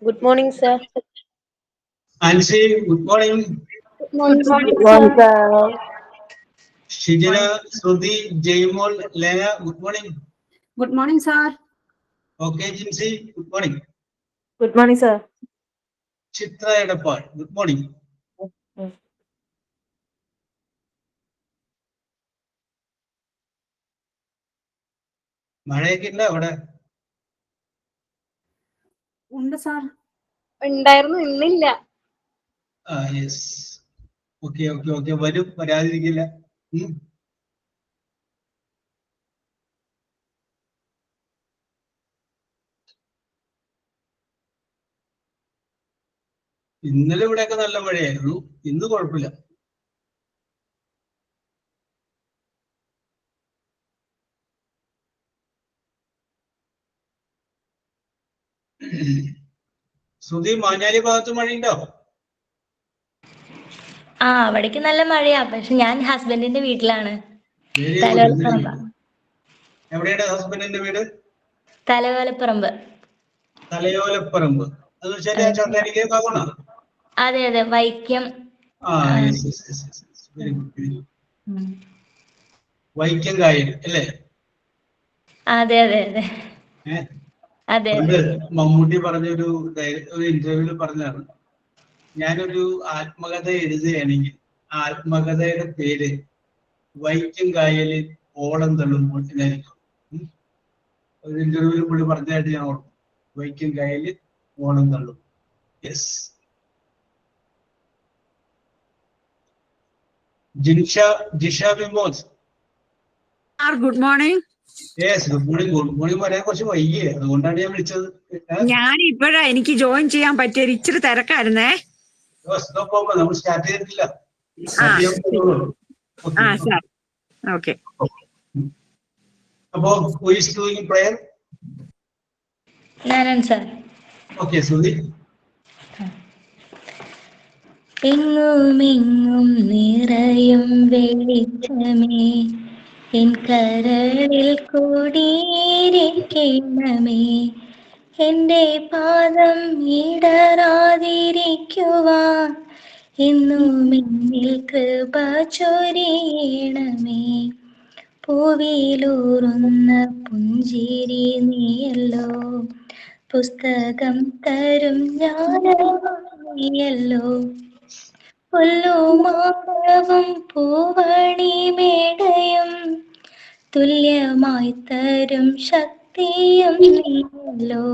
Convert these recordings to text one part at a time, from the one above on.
Good morning, sir. Ansi, good morning. Good morning, Good morning, sir. Shijana, Sruthi, Jaymol, Lena, good morning. Good morning, sir. Okay, Jinsi, good morning. Good morning, sir. Chitra Edapal, good morning. മഴയൊക്കെ ഇല്ല അവിടെ? ഉണ്ട് sir. ഉണ്ടായിരുന്നു, ഇന്നില്ല. Yes. Okay okay okay, വരും, വരാതിരിക്കില്ല. ഇന്നലെ ഇവിടെയൊക്കെ നല്ല മഴയായിരുന്നു, ഇന്ന് കുഴപ്പമില്ല. ശ്രുതി, മാഞ്ഞാലി ഭാഗത്ത് മഴയുണ്ടോ? അവിടേക്ക് നല്ല മഴയാ. പക്ഷെ ഞാൻ ഹസ്ബൻഡിന്റെ വീട്ടിലാണ്. എവിടെയാണ് ഹസ്ബൻഡിന്റെ വീട്? തലയോലപ്പറമ്പ്. തലയോലപ്പറമ്പ് എന്ന് വെച്ചാൽ ചോട്ടാനിക്കര ഭാഗമാണോ? അതെ അതെ, വൈക്കം. വൈക്കം കായൽ അല്ലേ? അതെ അതെ അതെ അതെ. മമ്മൂട്ടി പറഞ്ഞൊരു ഇന്റർവ്യൂവിൽ പറഞ്ഞാണ്, ഞാനൊരു ആത്മകഥ എഴുതുകയാണെങ്കിൽ ആത്മകഥയുടെ പേര് വൈക്കം കായലിൽ ഓളം തള്ളുമ്പോൾ എന്നായിരിക്കും. ഒരു ഇന്റർവ്യൂവിൽ പുള്ളി പറഞ്ഞതായിട്ട് ഞാൻ ഓർക്കും, വൈക്കം കായലിൽ ഓളം തള്ളും. യെസ്. ജിഷ വിമോസ്. Good morning. Yes, good morning. Good morning പറയാൻ കുറച്ച് വൈകിയേ, അതുകൊണ്ടാണ് ഞാൻ വിളിച്ചത്. ഞാൻ ഇപ്പോഴാ എനിക്ക് ജോയിൻ ചെയ്യാൻ പറ്റിയത്, ഇച്ചിരി തിരക്കായിരുന്നേ. നമ്മൾ സ്റ്റാർട്ട് ചെയ്തിട്ടില്ല. ഓക്കെ. അപ്പോ who is doing prayer? Narayan sir. Okay, Sudhi. എങ്ങുമെങ്ങും നിറയും വെളിച്ചമേ, എൻ കരളിൽ കൂടിയിരിക്കണമേ, എൻ്റെ പാദം ഇടറാതിരിക്കുവാൻ എന്നും എന്നിൽ കൃപ ചൊരിയണമേ. പൂവിലൂറുന്ന പുഞ്ചിരി നീയല്ലോ, പുസ്തകം തരും ജ്ഞാനമോ, പുല്ലുമാടവും പൂവണിമേടയും തുല്യമായി തരും ശക്തിയും നീയല്ലോ.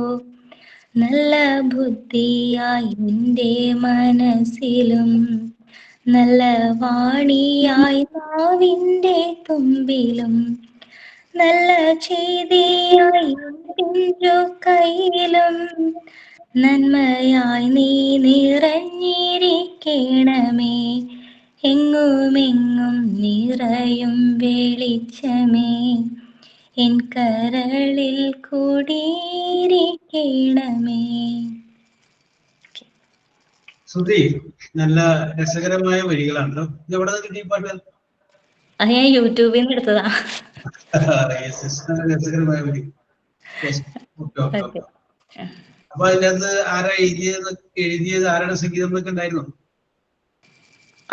നല്ല ബുദ്ധിയായി എൻ്റെ മനസ്സിലും, നല്ല വാണിയായി നാവിൻ്റെ തുമ്പിലും, നല്ല ചെയ്തിയായി പിഞ്ചു കയ്യിലും, നന്മയായി നീ നിറഞ്ഞിരിക്കണമേ. എങ്ങുമെങ്ങും നിറയും വെളിച്ചമേ, എൻ കരളിൽ കൂടിയിരിക്കണമേ. സുധി, നല്ല രസകരമായ വരികളാണ്. ഇത് എവിടെ നിന്ന് കിട്ടിയ പാട്ട്? അത് ഞാൻ യൂട്യൂബിൽ നിന്ന് എടുത്തതാ. രസകരമായ വരി. അപ്പൊ അതിനകത്ത് ആരാ എഴുതിയത്, ആരുടെ സംഗീതം എന്നൊക്കെ ഉണ്ടായിരുന്നോ?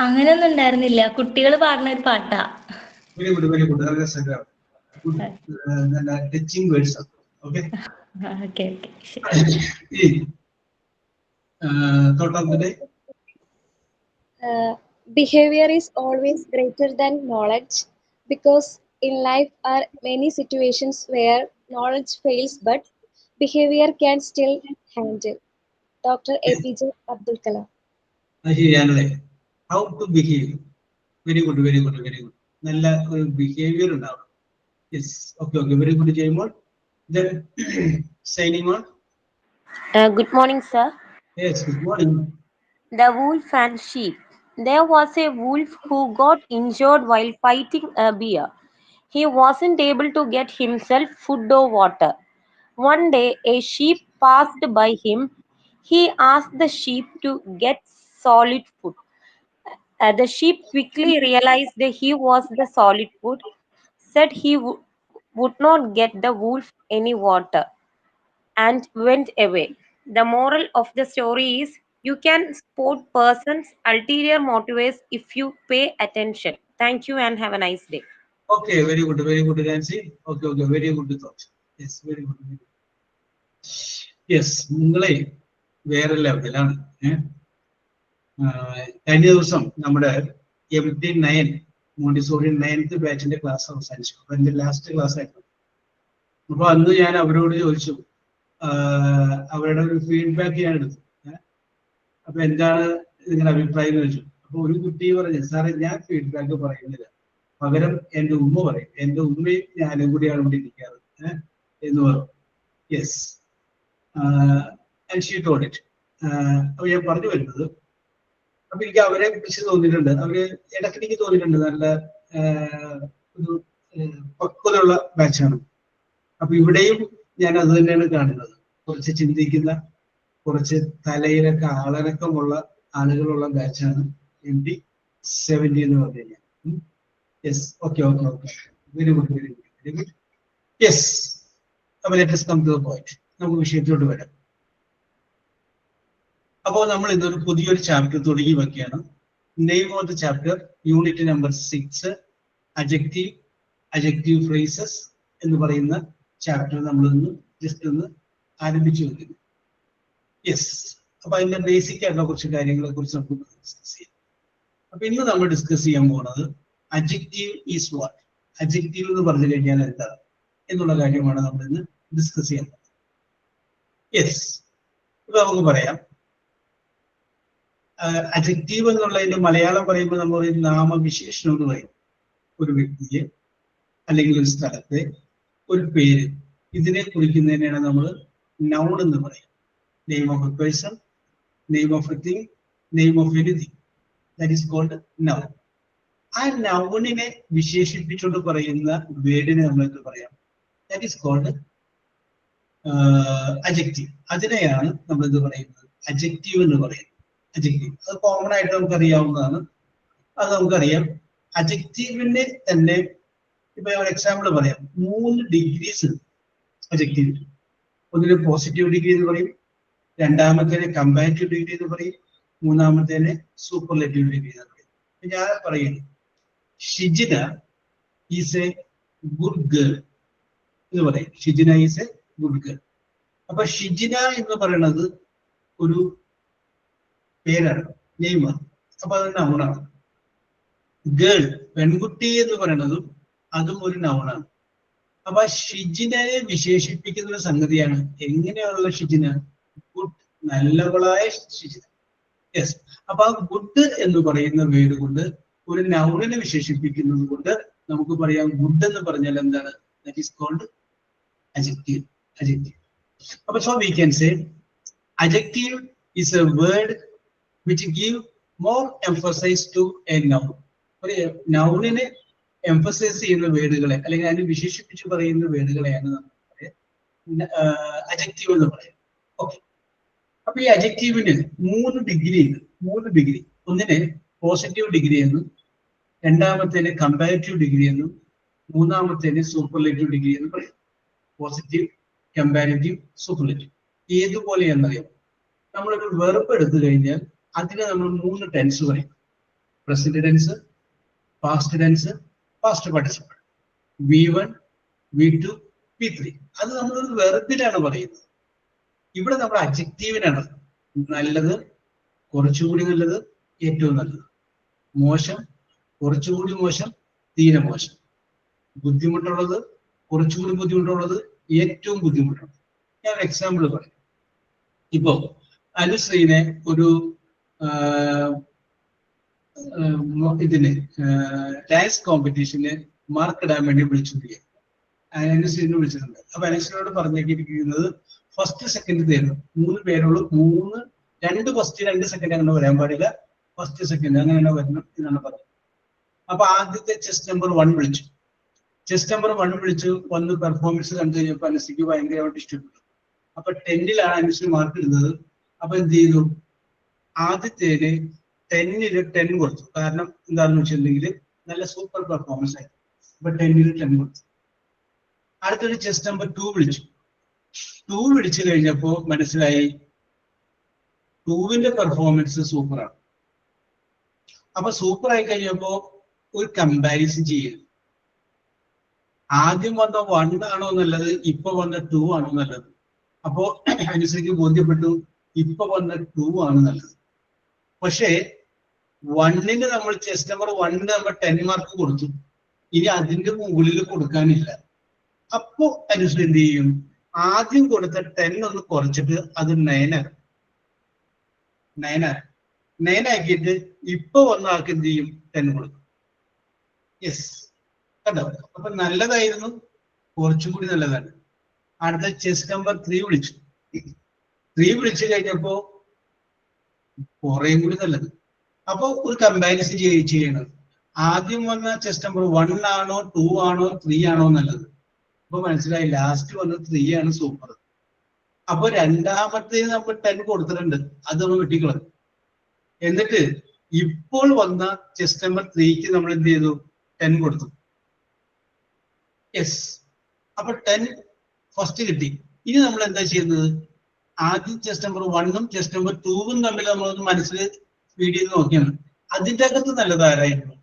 അങ്ങനെയൊന്നും ഉണ്ടായിരുന്നില്ല, കുട്ടികൾ പാടുന്ന ഒരു പാട്ടാ. Very good, very good. രസകരം. Touching words. Okay. Thought of the day. Behavior is always greater than knowledge, because in life are many situations where knowledge fails but behavior can still handle. Dr. APJ Abdul Kalam. How to behave. Very good, very good, very good. നല്ല ഒരു behaviour ഉണ്ടാവും. Yes, okay okay, very good. ചെയ്യുമ്പോൾ then signing on. Good morning, sir. Yes, good morning. The wolf and sheep. There was a wolf who got injured while fighting a bear. He wasn't able to get himself food or water. One day, a sheep passed by him. He asked the sheep to get solid food. The sheep quickly realized that he was the solid food, said he would not get the wolf any water, and went away. The moral of the story is you can spot person's ulterior motives if you pay attention. Thank you and have a nice day. Okay, very good, Nancy. Okay, very good thought. Yes, very good. Yes, നിങ്ങളെ വേറെ ലെവലാണ്. കഴിഞ്ഞ ദിവസം നമ്മുടെ MT9 Montessori 9th ബാച്ചിന്റെ class അവസാനിച്ചു. അപ്പൊ എന്റെ ലാസ്റ്റ് ക്ലാസ് ആയിരുന്നു. അപ്പൊ അന്ന് ഞാൻ അവരോട് ചോദിച്ചു, അവരുടെ ഒരു ഫീഡ്ബാക്ക് ഞാൻ എടുത്തു. അപ്പൊ എന്താണ് നിങ്ങളുടെ അഭിപ്രായം എന്ന് ചോദിച്ചു. അപ്പൊ ഒരു കുട്ടി പറഞ്ഞു, സാറേ ഞാൻ ഫീഡ്ബാക്ക് പറയുന്നില്ല, പകരം എന്റെ ഉമ്മ പറയും, എന്റെ ഉമ്മയും ഞാനും കൂടിയാണ് ഇവിടെ ഇരിക്കാറ് എന്ന് പറഞ്ഞു. Yes, and she told it. അപ്പൊ ഞാൻ പറഞ്ഞു വരുന്നത്, അപ്പൊ എനിക്ക് അവരെ കുറിച്ച് തോന്നിയിട്ടുണ്ട്, അവര് ഇടയ്ക്കിടയ്ക്ക് തോന്നിയിട്ടുണ്ട് നല്ല ഒരു പക്വതയുള്ള ബാച്ചാണ്. അപ്പൊ ഇവിടെയും ഞാൻ അത് തന്നെയാണ് കാണുന്നത്. കുറച്ച് ചിന്തിക്കുന്ന, കുറച്ച് തലയിലൊക്കെ ആളനക്കമുള്ള ആളുകളുള്ള ബാച്ചാണ് MT70 എന്ന് പറഞ്ഞു കഴിഞ്ഞാൽ. Yes, okay, very good. Yes, അപ്പൊ let us come to the point. നമുക്ക് വിഷയത്തിലോട്ട് വരാം. അപ്പോൾ നമ്മൾ ഇന്നൊരു പുതിയൊരു ചാപ്റ്റർ തുടങ്ങി വെക്കുകയാണ്. Name of the chapter, unit number 6, adjective phrases എന്ന് പറയുന്ന ചാപ്റ്റർ നമ്മളിന്ന് ജസ്റ്റ് ഒന്ന് ആരംഭിച്ചു വെക്കുന്നു. യെസ്, അപ്പൊ അതിന്റെ ബേസിക് ആയിട്ടുള്ള കുറച്ച് കാര്യങ്ങളെ കുറിച്ച് നമുക്ക് ഡിസ്കസ് ചെയ്യാം. അപ്പൊ ഇന്ന് നമ്മൾ ഡിസ്കസ് ചെയ്യാൻ പോകുന്നത് അഡ്ജക്റ്റീവ് ഈസ് വാട്ട്, അഡ്ജക്റ്റീവ് എന്ന് പറഞ്ഞു കഴിഞ്ഞാൽ എന്താണ് എന്നുള്ള കാര്യമാണ് നമ്മൾ ഇന്ന് ഡിസ്കസ് ചെയ്യാൻ പോകുന്നത്. യെസ്, ഇപ്പൊ നമുക്ക് പറയാം, അഡ്ജക്റ്റീവ് എന്നുള്ളതിന്റെ മലയാളം പറയുമ്പോൾ നമ്മൾ ഒരു നാമവിശേഷണം എന്ന് പറയും. ഒരു വ്യക്തിയെ അല്ലെങ്കിൽ ഒരു സ്ഥലത്തെ ഒരു പേര്, ഇതിനെ കുറിക്കുന്നതിനാണ് നമ്മൾ നൗൺ എന്ന് പറയും. Name of a person, name of a thing, name of anything, that is called noun. ആ നൗണിനെ വിശേഷിപ്പിച്ചുകൊണ്ട് പറയുന്ന വേർഡിനെ നമ്മൾ എന്ത് പറയാം? That is called adjective. അതിനെയാണ് നമ്മൾ എന്ത് പറയുന്നത്? അഡ്ജക്റ്റീവ് എന്ന് പറയുന്നത്. അഡ്ജക്റ്റീവ് അത് കോമൺ ആയിട്ട് നമുക്ക് അറിയാവുന്നതാണ്. അത് നമുക്കറിയാം. അഡ്ജക്റ്റീവിന്റെ തന്നെ ഇപ്പൊ ഒരു എക്സാമ്പിൾ പറയാം. 3 ഡിഗ്രീസ് അഡ്ജക്റ്റീവ്. ഒന്നിന് പോസിറ്റീവ് ഡിഗ്രി എന്ന് പറയും, രണ്ടാമത്തേനെ കമ്പാരിറ്റീവ് ഡിഗ്രി എന്ന് പറയും, മൂന്നാമത്തേനെ സൂപ്പർലേറ്റീവ് ഡിഗ്രി എന്ന് പറയും. ഞാൻ പറയുന്നു, Shijina is A good girl എന്ന് പറയും. Shijina is A good girl. അപ്പൊ ഷിജിന എന്ന് പറയുന്നത് ഒരു പേരാണ്, നെയ്മാണ്. അപ്പൊ അത് നൗണാണ്. ഗേൾ, പെൺകുട്ടി എന്ന് പറയുന്നതും അതും ഒരു നൗണാണ്. അപ്പൊ ഷിജിനെ വിശേഷിപ്പിക്കുന്ന ഒരു സംഗതിയാണ്. എങ്ങനെയുള്ള ഷിജിന? ഗുഡ്, നല്ലവളായ ഷിജിന. യെസ്, അപ്പൊ ആ ഗുഡ് എന്ന് പറയുന്ന വേർഡ് കൊണ്ട് ഒരു നൗണിനെ വിശേഷിപ്പിക്കുന്നത് കൊണ്ട് നമുക്ക് പറയാം ഗുഡ് എന്ന് പറഞ്ഞാൽ എന്താണ്? That is called adjective. അപ്പൊ so we can say adjective is a word which give more emphasis to a noun. ഒരു നൗണിനെ എംഫസൈസ് ചെയ്യുന്ന വേർഡുകളെ അല്ലെങ്കിൽ അതിനെ വിശേഷിപ്പിച്ച് പറയുന്ന വേർഡുകളെയാണ് നമ്മൾ അഡ്ജക്റ്റീവ് എന്ന് പറയുന്നത്. ഓക്കെ, അപ്പൊ ഈ അഡ്ജക്റ്റീവിന് 3 ഡിഗ്രി ഉണ്ട്. 3 ഡിഗ്രി. ഒന്നിനെ പോസിറ്റീവ് ഡിഗ്രി എന്നും, രണ്ടാമത്തേനെ കമ്പാരിറ്റീവ് ഡിഗ്രി എന്നും, മൂന്നാമത്തേനെ സൂപ്പർലേറ്റീവ് ഡിഗ്രി എന്നും പറയും. Positive, comparative, superlative. ഏതുപോലെയെന്നറിയാം? നമ്മളൊരു വെർബ് എടുത്തു കഴിഞ്ഞാൽ അതിനെ നമ്മൾ 3 ടെൻസ് പറയും. Present tense, past tense, past participle. V1, V2, V3. അത് നമ്മളൊരു വെർബിലാണ് പറയുന്നത്. ഇവിടെ നമ്മൾ അഡ്ജക്റ്റീവിനാണ്. നല്ലത്, കുറച്ചുകൂടി നല്ലത്, ഏറ്റവും നല്ലത്. മോശം, കുറച്ചുകൂടി മോശം, തീരെ മോശം. ബുദ്ധിമുട്ടുള്ളത്, കുറച്ചുകൂടി ബുദ്ധിമുട്ടുള്ളത്, ഏറ്റവും ബുദ്ധിമുട്ടുള്ളത്. ഞാൻ ഒരു എക്സാമ്പിൾ പറയാം. ഇപ്പോ അനുശ്രീനെ ഒരു ഇതിന് ഡാൻസ് കോമ്പറ്റീഷന് മാർക്ക് ഇടാൻ വേണ്ടി വിളിച്ചിരിക്കുക. അനുശ്രീനെ വിളിച്ചിട്ടുണ്ട്. അപ്പൊ അനുശ്രീയോട് പറഞ്ഞിരിക്കുന്നത് first, second, third 3 പേരുള്ളൂ. 2 first, 2 second അങ്ങനെ വരാൻ പാടില്ല. ഫസ്റ്റ്, സെക്കൻഡ് അങ്ങനെ വരണം എന്നാണ് പറഞ്ഞത്. അപ്പൊ ആദ്യത്തെ ചെസ് നമ്പർ 1 വിളിച്ചു. ചെസ് നമ്പർ 1 വിളിച്ചു വന്ന് പെർഫോമൻസ് കണ്ടു കഴിഞ്ഞപ്പോൾ അനുശ്രീക്ക് ഭയങ്കരമായിട്ട് ഇഷ്ടപ്പെട്ടു. അപ്പൊ 10ലാണ് അനുശ്രീ മാർക്ക് ഇടുന്നത്. അപ്പൊ എന്ത് ചെയ്തു? ആദ്യത്തേന് 10ൽ 10 കൊടുത്തു. കാരണം എന്താണെന്ന് വെച്ചിട്ടുണ്ടെങ്കിൽ നല്ല സൂപ്പർ പെർഫോമൻസ് ആയിരുന്നു. അപ്പൊ 10ൽ 10 കൊടുത്തു. അടുത്തൊരു ചെസ് നമ്പർ 2 വിളിച്ചു. 2 വിളിച്ചു കഴിഞ്ഞപ്പോ മനസ്സിലായി 2വിന്റെ പെർഫോമൻസ് സൂപ്പറാണ്. അപ്പൊ സൂപ്പർ ആയി കഴിഞ്ഞപ്പോ ഒരു കമ്പാരിസൺ ചെയ്യരുത്. ആദ്യം വന്ന 1 ആണോ നല്ലത്, ഇപ്പൊ വന്ന 2 ആണോ നല്ലത്? അപ്പോ അനുസരിച്ച് ബോധ്യപ്പെട്ടു ഇപ്പൊ വന്ന 2 ആണ് നല്ലത്. പക്ഷേ 1ന് നമ്മൾ ചെസ്റ്റ് നമ്പർ 1 നമ്മൾ 10 മാർക്ക് കൊടുത്തു, ഇനി അതിന്റെ മുകളിൽ കൊടുക്കാനില്ല. അപ്പോ അനുസരിച്ച് എന്ത് ചെയ്യും, ആദ്യം കൊടുത്ത 10 ഒന്ന് കുറച്ചിട്ട് അത് 9 ആക്കിയിട്ട് ഇപ്പൊ വന്ന ആൾക്ക് എന്ത് ചെയ്യും, 10 കൊടുക്കും. യെസ്, കണ്ടോ? അപ്പൊ നല്ലതായിരുന്നു, കുറച്ചും കൂടി നല്ലതാണ്. അടുത്ത ചെസ്റ്റ് നമ്പർ 3 വിളിച്ചു. 3 വിളിച്ചു കഴിഞ്ഞപ്പോ കുറേയും കൂടി നല്ലത്. അപ്പൊ ഒരു കമ്പാരിസൺ ചെയ്യണം. ആദ്യം വന്ന ചെസ്റ്റ് നമ്പർ 1 ആണോ 2 ആണോ 3 ആണോ നല്ലത്? അപ്പൊ മനസ്സിലായി, ലാസ്റ്റ് വന്ന 3 ആണ് സൂപ്പർ. അപ്പൊ രണ്ടാമത്തെ നമ്മൾ 10 കൊടുത്തിട്ടുണ്ട്, അത് നമ്മൾ വെട്ടിക്കളഞ്ഞു. എന്നിട്ട് ഇപ്പോൾ വന്ന ചെസ്റ്റ് നമ്പർ 3ക്ക് നമ്മൾ എന്ത് ചെയ്തു, 10 കൊടുത്തു. യെസ്, അപ്പൊ 10 ഫസ്റ്റ് കിട്ടി. ഇനി നമ്മൾ എന്താ ചെയ്യുന്നത്, ആദ്യം ചെസ്റ്റ് നമ്പർ 1ഉം ചെസ്റ്റ് നമ്പർ 2ഉം തമ്മിൽ നമ്മളൊന്ന് മനസ്സിൽ ഫീഡ് ചെയ്ത് നോക്കിയാണ്, അതിൻ്റെ അകത്ത് നല്ലതാരായിരുന്നു.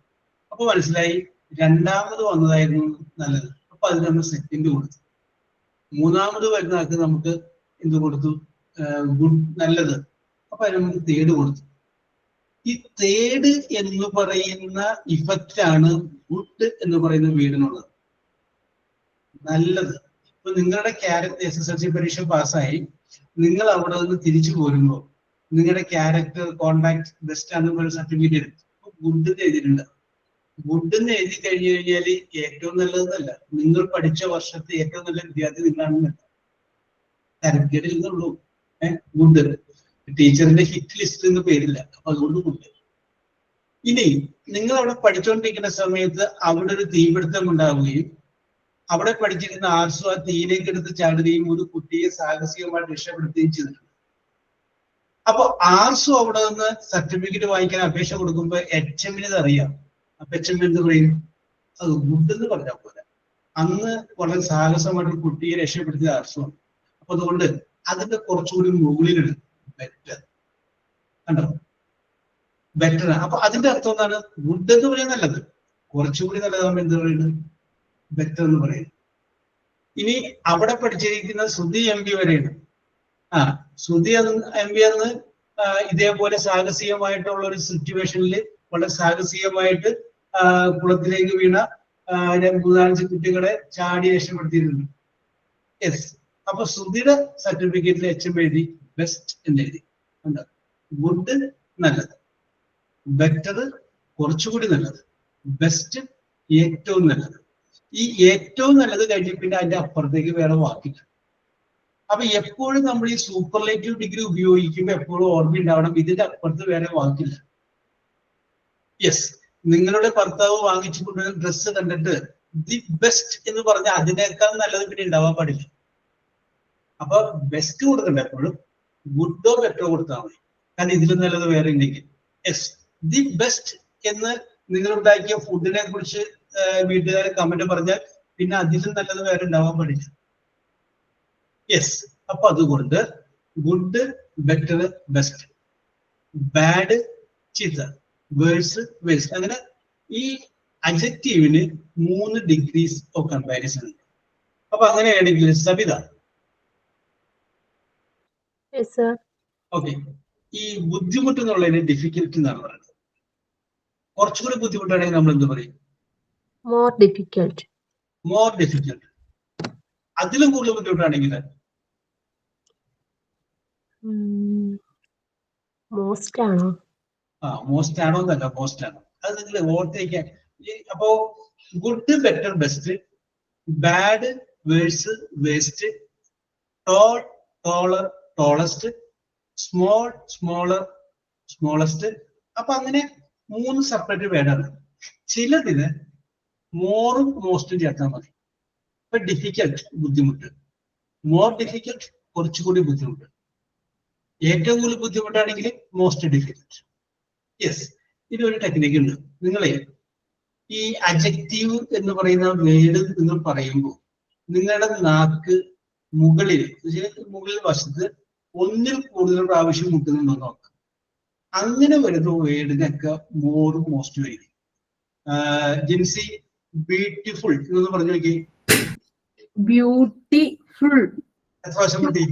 അപ്പൊ മനസ്സിലായി രണ്ടാമത് വന്നതായിരുന്നു നല്ലത്. അപ്പൊ അതിന് നമ്മൾ സെക്കൻഡ് കൊടുത്തു. മൂന്നാമത് വരുന്ന ആൾക്ക് നമുക്ക് എന്ത് കൊടുത്തു, ഗുഡ്, നല്ലത്. അപ്പൊ അതിന് നമുക്ക് തേർഡ് കൊടുത്തു. ഈ തേർഡ് എന്ന് പറയുന്ന ഇഫക്റ്റ് ആണ് ഗുഡ് എന്ന് പറയുന്ന വീടിനുള്ളത്, നല്ലത്. ഇപ്പൊ നിങ്ങളുടെ ക്യാരക്ടർ SSLC പരീക്ഷ പാസ്സായി, നിങ്ങൾ അവിടെ നിന്ന് തിരിച്ചു പോരുമ്പോൾ നിങ്ങളുടെ ക്യാരക്ടർ കോണ്ടാക്ട് ബെസ്റ്റ് ആണെന്ന് സർട്ടിഫിക്കറ്റ് എടുത്തു, ഗുഡ് എഴുതിയിട്ടുണ്ട്. ഗുഡ് എന്ന് എഴുതി കഴിഞ്ഞു കഴിഞ്ഞാൽ ഏറ്റവും നല്ലതെന്നല്ല, നിങ്ങൾ പഠിച്ച വർഷത്തെ ഏറ്റവും നല്ല വിദ്യാർത്ഥി നിങ്ങളാണെന്നല്ല, സർട്ടിഫിക്കറ്റ് എഴുതുന്നുള്ളൂ. ഗുഡ്, ടീച്ചറിന്റെ ഹിറ്റ് ലിസ്റ്റ് എന്ന് പേരില്ല, അപ്പൊ അതുകൊണ്ട് ഗുഡ്. ഇനി നിങ്ങൾ അവിടെ പഠിച്ചുകൊണ്ടിരിക്കുന്ന സമയത്ത് അവിടെ ഒരു തീപിടുത്തം ഉണ്ടാവുകയും അവിടെ പഠിച്ചിരുന്ന ആർസു ആ തീയിലേക്ക് എടുത്ത് ചാടുകയും ഒരു കുട്ടിയെ സാഹസികമായിട്ട് രക്ഷപ്പെടുത്തുകയും ചെയ്തിട്ടുണ്ട്. അപ്പൊ ആർസു അവിടെ നിന്ന് സർട്ടിഫിക്കറ്റ് വാങ്ങിക്കാൻ അപേക്ഷ കൊടുക്കുമ്പോൾ HM-ന് അറിയാം. അപ്പൊ HM എന്ത് പറയും, അത് ഗുഡ് എന്ന് പറഞ്ഞാൽ പോലെ, അന്ന് വളരെ സാഹസമായിട്ട് ഒരു കുട്ടിയെ രക്ഷപ്പെടുത്തിയ ആർസു ആണ്. അപ്പൊ അതുകൊണ്ട് അതിന്റെ കുറച്ചുകൂടി മുകളിലുണ്ട് ബെറ്റർ, കണ്ടോ, ബെറ്റർ. അപ്പൊ അതിന്റെ അർത്ഥം എന്താണ്, ഗുഡ് എന്ന് പറയാൻ നല്ലത്, കുറച്ചുകൂടി നല്ലതാകുമ്പോൾ എന്ത് പറയുന്നത്, ബെറ്റർ എന്ന് പറയുന്നത്. ഇനി അവിടെ പഠിച്ചിരിക്കുന്ന ശ്രുതി MB വരെയാണ്. ശ്രുതി MB അന്ന് ഇതേപോലെ സാഹസികമായിട്ടുള്ള ഒരു സിറ്റുവേഷനിൽ വളരെ സാഹസികമായിട്ട് കുളത്തിലേക്ക് വീണ 3-4 കുട്ടികളെ ചാടി രക്ഷപ്പെടുത്തിയിട്ടുണ്ട്. യെസ്, അപ്പൊ ശ്രുതിയുടെ സർട്ടിഫിക്കറ്റിൽ HM എഴുതി ബെസ്റ്റ് എന്ന് എഴുതി. ഗുഡ് നല്ലത്, ബെറ്റർ കുറച്ചുകൂടി നല്ലത്, ബെസ്റ്റ് ഏറ്റവും നല്ലത്. ഈ ഏറ്റവും നല്ലത് കഴിഞ്ഞ് പിന്നെ അതിന്റെ അപ്പുറത്തേക്ക് വേറെ വാക്കില്ല. അപ്പൊ എപ്പോഴും നമ്മൾ ഈ സൂപ്പർലേറ്റീവ് ഡിഗ്രി ഉപയോഗിക്കുമ്പോൾ എപ്പോഴും ഓർമ്മ ഉണ്ടാവണം, ഇതിന്റെ അപ്പുറത്ത് വേറെ വാക്കില്ല. യെസ്, നിങ്ങളുടെ ഭർത്താവ് വാങ്ങിച്ചു കൊണ്ടുവരുന്ന ഡ്രസ്സ് കണ്ടിട്ട് ദി ബെസ്റ്റ് എന്ന് പറഞ്ഞാൽ അതിനേക്കാൾ നല്ലത് പിന്നെ ഉണ്ടാവാൻ പാടില്ല. അപ്പൊ ബെസ്റ്റ് കൊടുക്കണ്ട, എപ്പോഴും ഗുഡോ ബെറ്ററോ കൊടുത്താൽ മതി, കാരണം ഇതിലും നല്ലത് വേറെ ഉണ്ടെങ്കിൽ. യെസ്, ദി ബെസ്റ്റ് എന്ന് നിങ്ങളുണ്ടാക്കിയ ഫുഡിനെ കുറിച്ച് വീട്ടുകാരെ കമന്റ് പറഞ്ഞാൽ പിന്നെ അതിലും നല്ലത് വേറെ ഉണ്ടാവാൻ പാടില്ല. യെസ്, അപ്പൊ അതുകൊണ്ട് ഗുഡ്, ബെറ്റർ, ബെസ്റ്റ്, ബാഡ്, ചീത്ത, വേഴ്സ്, വേഴ്സ്, അങ്ങനെ ഈ അഡ്ജക്റ്റീവിന് 3 ഡിഗ്രീസ് ഓഫ് കമ്പാരിസൺ ഉണ്ട്. അപ്പൊ അങ്ങനെയാണെങ്കിൽ സബിത, ഓക്കെ, ഈ ബുദ്ധിമുട്ട് എന്നുള്ളതിന് ഡിഫിക്കൽട്ടി എന്നാണ് പറയുന്നത്. കുറച്ചുകൂടി ബുദ്ധിമുട്ടാണെങ്കിൽ നമ്മൾ എന്ത് പറയും, മോർ ഡിഫിക്കൽട്ട്. More difficult. അതിലും കൂടുതൽ ബുദ്ധിമുട്ടാണെങ്കിൽ മോസ്റ്റ് ആണോ? മോസ്റ്റ് ആണോ എന്നല്ല, മോസ്റ്റ് ആണോ, അത് നിങ്ങൾ ഓർത്തേക്കാൻ. അപ്പോ good, better, best, bad, worse, worst, tall, taller, tallest, small, smaller, smallest. അപ്പൊ അങ്ങനെ 3 സെപ്പറേറ്റ് വേർഡാണ്. ചിലതിന് മോറും മോസ്റ്റും ചേർത്താൽ മതി. ഇപ്പൊ ഡിഫിക്കൽട്ട് ബുദ്ധിമുട്ട്, മോർ ഡിഫിക്കൽട്ട് കുറച്ചുകൂടി ബുദ്ധിമുട്ട്, ഏറ്റവും കൂടുതൽ ബുദ്ധിമുട്ടാണെങ്കിൽ മോസ്റ്റ് ഡിഫിക്കൽട്ട്. യെസ്, ഇതൊരു ടെക്നിക്ക് ഉണ്ട്. നിങ്ങളെ ഈ അഡ്ജക്റ്റീവ് എന്ന് പറയുന്ന വേർഡ് നിങ്ങൾ പറയുമ്പോൾ നിങ്ങളുടെ നാക്ക് മുകളിൽ വശത്ത് ഒന്നിൽ കൂടുതൽ പ്രാവശ്യം മുട്ടുന്നുണ്ടോ നോക്കാം. അങ്ങനെ വരുന്ന വേർഡിനൊക്കെ മോറും മോസ്റ്റ് വരും. ജിൻസി ബ്യൂട്ടിഫുൾ എന്ന് പറഞ്ഞു നോക്കി. ബ്യൂട്ടിഫുൾ എത്ര പ്രാവശ്യം മുട്ടി?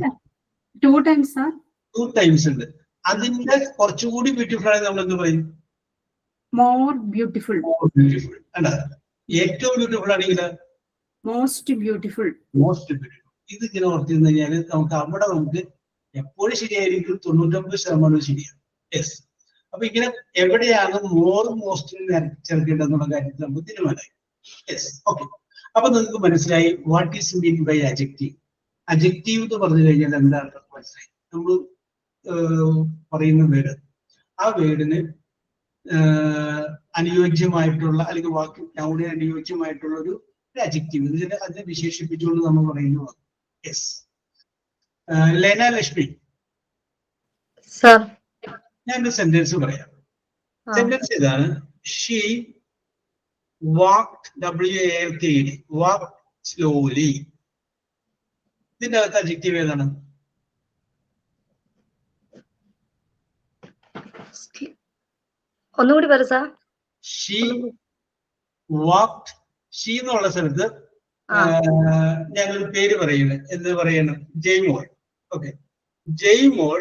2 times, sir. 2 times ഉണ്ട്. അതിന്റെ കുറച്ചുകൂടി ബ്യൂട്ടിഫുൾ ആയി നമ്മൾ എന്ത് പറയും? More beautiful. ബ്യൂട്ടിഫുൾ അല്ല, ഏറ്റവും ബ്യൂട്ടിഫുൾ ആണെങ്കിൽ Most beautiful. Most beautiful. ഇത് ഇങ്ങനെ ഓർത്തിരുന്നു കഴിഞ്ഞാൽ നമുക്ക് അവിടെ നമുക്ക് എപ്പോഴും ശരിയായിരിക്കും, 99% ശരിയാണ്. യെസ്. അപ്പൊ ഇങ്ങനെ എവിടെയാണ് മോർ മോസ്റ്റിനെ ചേർക്കേണ്ടതെന്നുള്ള കാര്യത്തിൽ നമുക്ക് തീരുമാനമായി. Yes, okay. അപ്പൊ നിങ്ങൾക്ക് മനസ്സിലായി what is mean by adjective. Adjective എന്ന് പറഞ്ഞു കഴിഞ്ഞാൽ എന്താണെന്ന് മനസ്സിലായി. നമ്മൾ പറയുന്ന വേർഡ്, ആ വേർഡിന് അനുയോജ്യമായിട്ടുള്ള അല്ലെങ്കിൽ വാക്ക് നൗണിന് അനുയോജ്യമായിട്ടുള്ള ഒരു അജക്റ്റീവ്, ഇതിന് അതിനെ വിശേഷിപ്പിച്ചുകൊണ്ട് നമ്മൾ പറയുന്നു. യെസ്. ലേന ലക്ഷ്മി, സർ. ഞാനൊരു സെന്റൻസ് പറയാം. സെന്റൻസ് ഇതാണ്. She walked, WALKED, walked slowly. ഇതിന്റെ അകത്ത് അഡ്ജക്റ്റീവ് ഏതാണ്? ഒന്നുകൂടി പറ സാർ. She walked. ഷീ എന്നുള്ള സ്ഥലത്ത് ഞങ്ങൾ പേര് പറയുന്നത് എന്ത് പറയണം? Jaimol. Okay, Jaimol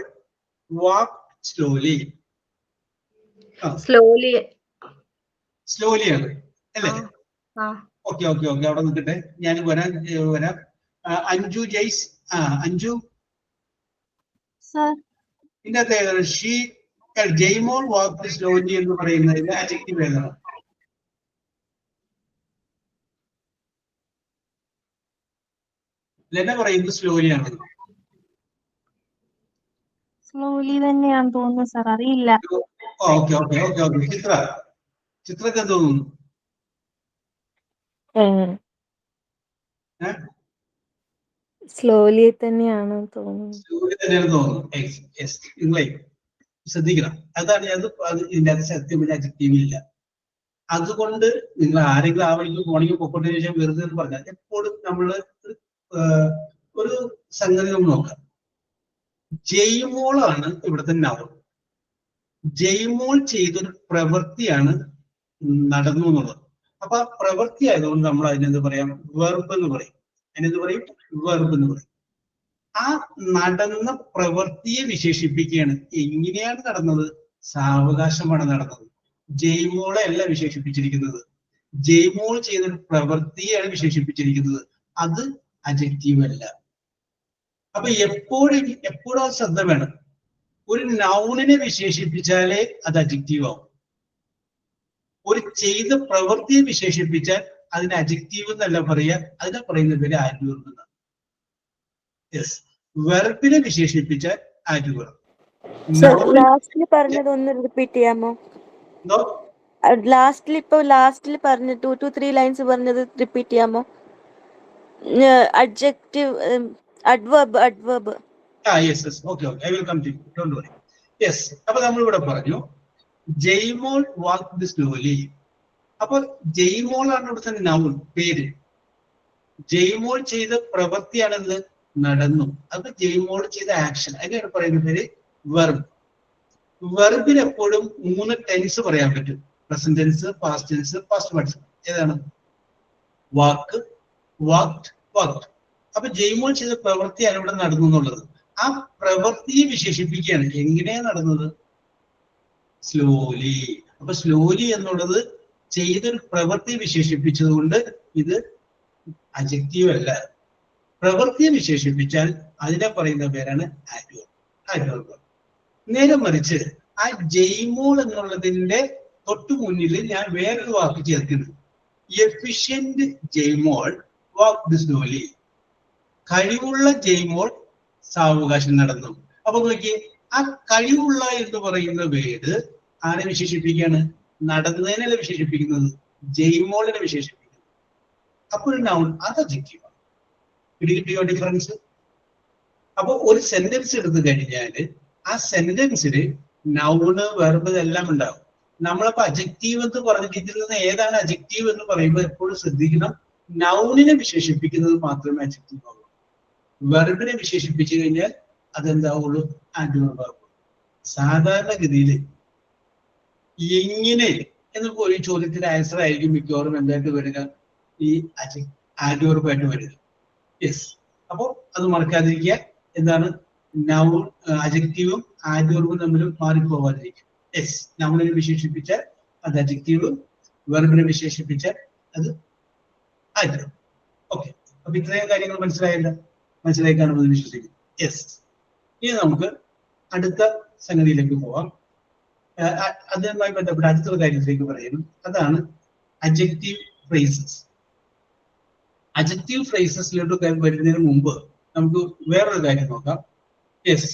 walked slowly. Slowly സ്ലോലിയാണ് അല്ലേ? ഓക്കെ ഓക്കെ ഓക്കെ, അവിടെ നിൽക്കട്ടെ, ഞാൻ വരാം. അഞ്ജു ജയ്സ്. അഞ്ജു, ഇതിന്റെ അകത്ത് ഏതാണ്? ഷീ ജയ്മോൾ വാക്ക്ഡ് സ്ലോലി എന്ന് പറയുന്നതിന്റെ അഡ്ജക്റ്റീവ് ഏതാണ്? ലെന പറയുന്നത് സ്ലോലിയാണ്. സ്ലോലി തന്നെയാന്ന് തോന്നുന്നു സാർ, അറിയില്ല. Okay okay okay okay. ചിത്രക്ക് എന്ത് തോന്നുന്നു? സ്ലോലി തന്നെയാണ് തോന്നുന്നു. സ്ലോലി തന്നെയാണ് തോന്നുന്നു. നിങ്ങളെ ശ്രദ്ധിക്കണം, അതാണ് ഇതിന്റെ അകത്ത് സത്യം അഡ്ജക്റ്റീവ് ഇല്ല. അതുകൊണ്ട് നിങ്ങൾ ആരെങ്കിലും ആ വഴിക്ക് പോണെങ്കിൽ പൊക്കോട്ടെ ശേഷം വെറുതെ എന്ന് പറഞ്ഞാൽ എപ്പോഴും നമ്മള് ഒരു സംഗതി നമ്മൾ നോക്കാം. ജയ്മോളാണ് ഇവിടുത്തെ നൗൺ. ജയ്മോൾ ചെയ്തൊരു പ്രവൃത്തിയാണ് നടന്നു എന്നുള്ളത്. അപ്പൊ ആ പ്രവൃത്തി ആയതുകൊണ്ട് നമ്മൾ അതിനെന്ത് പറയാം? വെർബ് എന്ന് പറയും. അതിനെന്ത് പറയും? വെർബ് എന്ന് പറയും. ആ നടന്ന പ്രവൃത്തിയെ വിശേഷിപ്പിക്കുകയാണ്. എങ്ങനെയാണ് നടന്നത്? സാവകാശമാണ് നടന്നത്. ജയ്മോളെ അല്ല വിശേഷിപ്പിച്ചിരിക്കുന്നത്, ജയ്മോൾ ചെയ്തൊരു പ്രവൃത്തിയാണ് വിശേഷിപ്പിച്ചിരിക്കുന്നത്. അത് അഡ്ജക്റ്റീവ് അല്ല. അപ്പൊ എപ്പോഴും ശ്രദ്ധ വേണം. ഒരു നൗണിനെ വിശേഷിപ്പിച്ചാലേ അത് അഡ്ജക്റ്റീവ് ആവും. ഒരു ചെയ്ത പ്രവൃത്തിയെ വിശേഷിപ്പിച്ചാൽ അതിന് അഡ്ജക്റ്റീവ് എന്നല്ല പറയുക, അതിനെ പറയുന്ന പേര് ആഡ്വർബ് എന്നാണ്. യെസ്. വെർബിനെ വിശേഷിപ്പിച്ചാൽ ആഡ്വർബ്. ലാസ്റ്റിൽ പറഞ്ഞത് ഒന്ന് റിപ്പീറ്റ് ചെയ്യാമോ? ലാസ്റ്റിൽ പറഞ്ഞ 2 to 3 ലൈൻസ് പറഞ്ഞത് റിപ്പീറ്റ് ചെയ്യാമോ? adjective, adverb. Yes. Okay. I will come to you. Don't worry. Yes. അപ്പോൾ നമ്മൾ ഇവിടെ പറഞ്ഞു ജയ്മോൾ വാക്ക്ഡ് സ്ലോലി. അപ്പോൾ ജയ്മോൾ ആണ് ഇവിടുത്തെ നൗൺ, പേര്. ജയ്മോൾ ചെയ്ത പ്രവൃത്തിയാണെന്ന് നടന്നു. അത് ജയ്മോൾ ചെയ്ത ആക്ഷൻ, അതിനാണ് പറയുന്ന പേര് വെർബ്. വെർബിന് എപ്പോഴും 3 ടെൻസ് പറയാൻ പറ്റും. Present tense, past tense, past participle. ഏതാണ്? Walk, walked, walked. അപ്പൊ ജയ്മോൾ ചെയ്ത പ്രവൃത്തിയാണ് ഇവിടെ നടന്നു എന്നുള്ളത്. ആ പ്രവൃത്തിയെ വിശേഷിപ്പിക്കുകയാണ്. എങ്ങനെയാണ് നടന്നത്? സ്ലോലി. അപ്പൊ സ്ലോലി എന്നുള്ളത് ചെയ്തൊരു പ്രവൃത്തിയെ വിശേഷിപ്പിച്ചത് കൊണ്ട് ഇത് അഡ്ജക്റ്റീവ് അല്ല. പ്രവൃത്തിയെ വിശേഷിപ്പിച്ചാൽ അതിനെ പറയുന്ന പേരാണ് ആഡ്വർബ്. നേരെ മറിച്ച് ആ ജയ്മോൾ എന്നുള്ളതിന്റെ തൊട്ടു മുന്നിൽ ഞാൻ വേറൊരു വാക്ക് ചേർക്കുന്നു. Efficient Jaimol walked slowly. കഴിവുള്ള ജയ്മോൾ സാവകാശം നടന്നു. അപ്പൊ നോക്കിയേ, ആ കഴിവുള്ള എന്ന് പറയുന്ന വേർഡ് ആരെ വിശേഷിപ്പിക്കുകയാണ്? നടന്നതിനല്ല വിശേഷിപ്പിക്കുന്നത്, ജയ്മോളിനെ വിശേഷിപ്പിക്കുന്നത്. അപ്പോൾ ഒരു നൗൺ അത് അഡ്ജക്റ്റീവാണ്. കിട്ടിയോ ഡിഫറൻസ്? അപ്പൊ ഒരു സെന്റൻസ് എടുത്തു കഴിഞ്ഞാല് ആ സെന്റൻസിൽ നൗണ്, വെർബ് എല്ലാം ഉണ്ടാവും. നമ്മളപ്പോ അഡ്ജക്റ്റീവ് എന്ന് പറഞ്ഞിട്ട് ഇതിൽ നിന്ന് ഏതാണ് അഡ്ജക്റ്റീവ് എന്ന് പറയുമ്പോൾ എപ്പോഴും ശ്രദ്ധിക്കണം, നൗണിനെ വിശേഷിപ്പിക്കുന്നത് മാത്രമേ അഡ്ജക്റ്റീവ് ആവൂ. വെർബിനെ വിശേഷിപ്പിച്ചു കഴിഞ്ഞാൽ അതെന്താവുള്ളൂ? ആഡ്വർബ് ആകും. സാധാരണഗതിയിൽ എങ്ങനെ എന്നൊക്കെ ഒരു ചോദ്യത്തിന്റെ ആൻസർ ആയിരിക്കും മിക്കവാറും എന്തായിട്ട് വരിക? ഈ ആഡ്വർബ് ആയിട്ട് വരിക. യെസ്. അപ്പോൾ അത് മറക്കാതിരിക്കുക. എന്താണ്? നൗൺ അഡ്ജക്റ്റീവും ആഡ്വർബും തമ്മിൽ മാറിപ്പോവാതിരിക്കുക. യെസ്. നൗണിനെ വിശേഷിപ്പിച്ചാൽ അത് അഡ്ജക്റ്റീവ്, വെർബിനെ വിശേഷിപ്പിച്ചാൽ അത് ആഡ്വർബ്. ഓക്കെ. അപ്പൊ ഇത്രയും കാര്യങ്ങൾ മനസ്സിലായി കാണുമെന്ന് വിശ്വസിക്കുന്നു. യെസ്. ഇനി നമുക്ക് അടുത്ത സംഗതിയിലേക്ക് പോവാം. അതുമായി ബന്ധപ്പെട്ട അടുത്തൊരു കാര്യത്തിലേക്ക് പറയുന്നു. അതാണ് അഡ്ജക്റ്റീവ് ഫ്രേസസ്. അഡ്ജക്റ്റീവ് ഫ്രേസസിലോട്ട് വരുന്നതിന് മുമ്പ് നമുക്ക് വേറൊരു കാര്യം നോക്കാം. യെസ്.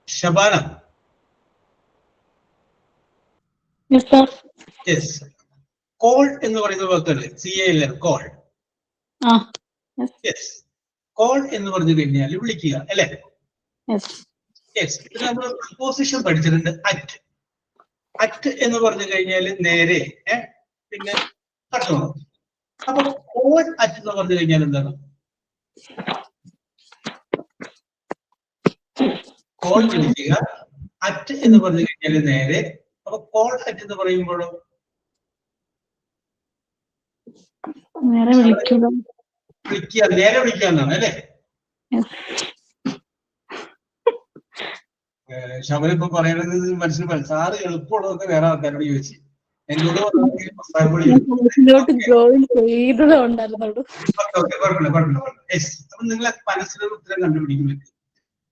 ഷബാന. യെസ്. കോൾ എന്ന് പറയുന്ന വാക്കല്ലേ? CALL, call. യെസ്. കോൾ എന്ന് പറഞ്ഞു കഴിഞ്ഞാൽ വിളിക്കുക അല്ലെ? യെസ്. നമ്മൾ പ്രിപ്പോസിഷൻ പഠിച്ചിട്ടുണ്ട്. അറ്റ് എന്ന് പറഞ്ഞു കഴിഞ്ഞാൽ നേരെ, പിന്നെ കട്ടണം. അപ്പൊ കോൾ അറ്റ് എന്ന് പറഞ്ഞു കഴിഞ്ഞാൽ എന്താണ്? കോൾ വിളിക്കുക. അറ്റ് എന്ന് പറഞ്ഞു കഴിഞ്ഞാൽ നേരെ. അപ്പൊ കോൾ അറ്റ് എന്ന് പറയുമ്പോഴോ വിളിക്കുക, നേരെ വിളിക്കുക എന്നാണ് അല്ലെ? ശബരി ഇപ്പൊ പറയണത് മനസ്സിൽ സാറ് എളുപ്പമുള്ളതൊക്കെ വേറെ ആൾക്കാരോട് ചോദിച്ചു. എന്നോട് അപ്പൊ നിങ്ങളെ മനസ്സിലൊരു ഉത്തരം കണ്ടുപിടിക്കും.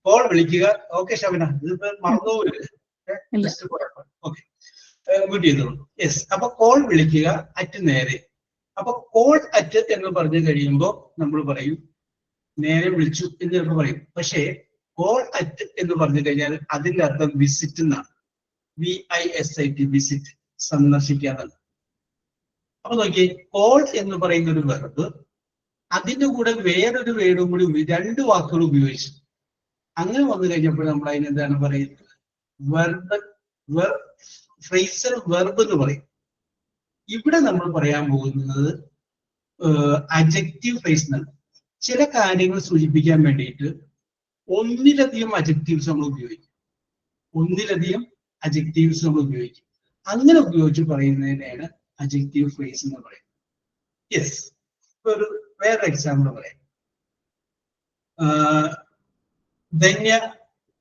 കോൾ വിളിക്കുക. ഓക്കെ ശബന, ഇതിപ്പോ മറന്നുപോയില്ല. ഓക്കെ, മ്യൂട്ട് ചെയ്തോളൂ. യെസ്. അപ്പൊ കോൾ വിളിക്കുക, അറ്റ് നേരെ. അപ്പൊ കോൾ അറ്റ് എന്ന് പറഞ്ഞു കഴിയുമ്പോൾ നമ്മൾ പറയും നേരെ വിളിച്ചു എന്ന് ചിലപ്പോൾ പറയും. പക്ഷേ കോൾ അറ്റ് എന്ന് പറഞ്ഞു കഴിഞ്ഞാൽ അതിന്റെ അർത്ഥം വിസിറ്റ് എന്നാണ്. VISIT, വിസിറ്റ്, സന്ദർശിക്കാന്നാണ്. അപ്പൊ നോക്കിയേ, കോൾ എന്ന് പറയുന്ന ഒരു വെർബ്, അതിന്റെ കൂടെ വേറൊരു വേർഡും കൂടി, രണ്ട് വാക്കുകൾ ഉപയോഗിച്ചു. അങ്ങനെ വന്നു കഴിഞ്ഞപ്പോൾ നമ്മൾ അതിനെന്താണ് പറയുന്നത്? ഫ്രേസൽ വെർബ് എന്ന് പറയും. ഇവിടെ നമ്മൾ പറയാൻ പോകുന്നത് അഡ്ജക്റ്റീവ് ഫ്രേസ് എന്നാണ്. ചില കാര്യങ്ങൾ സൂചിപ്പിക്കാൻ വേണ്ടിയിട്ട് ഒന്നിലധികം അഡ്ജക്റ്റീവ്സ് നമ്മൾ ഉപയോഗിക്കും. അങ്ങനെ ഉപയോഗിച്ച് പറയുന്നതിനെയാണ് അഡ്ജക്റ്റീവ് ഫ്രേസ് എന്ന് പറയുന്നത്. യെസ്. ഒരു വേറെ എക്സാമ്പിൾ പറയാം. ധന്യ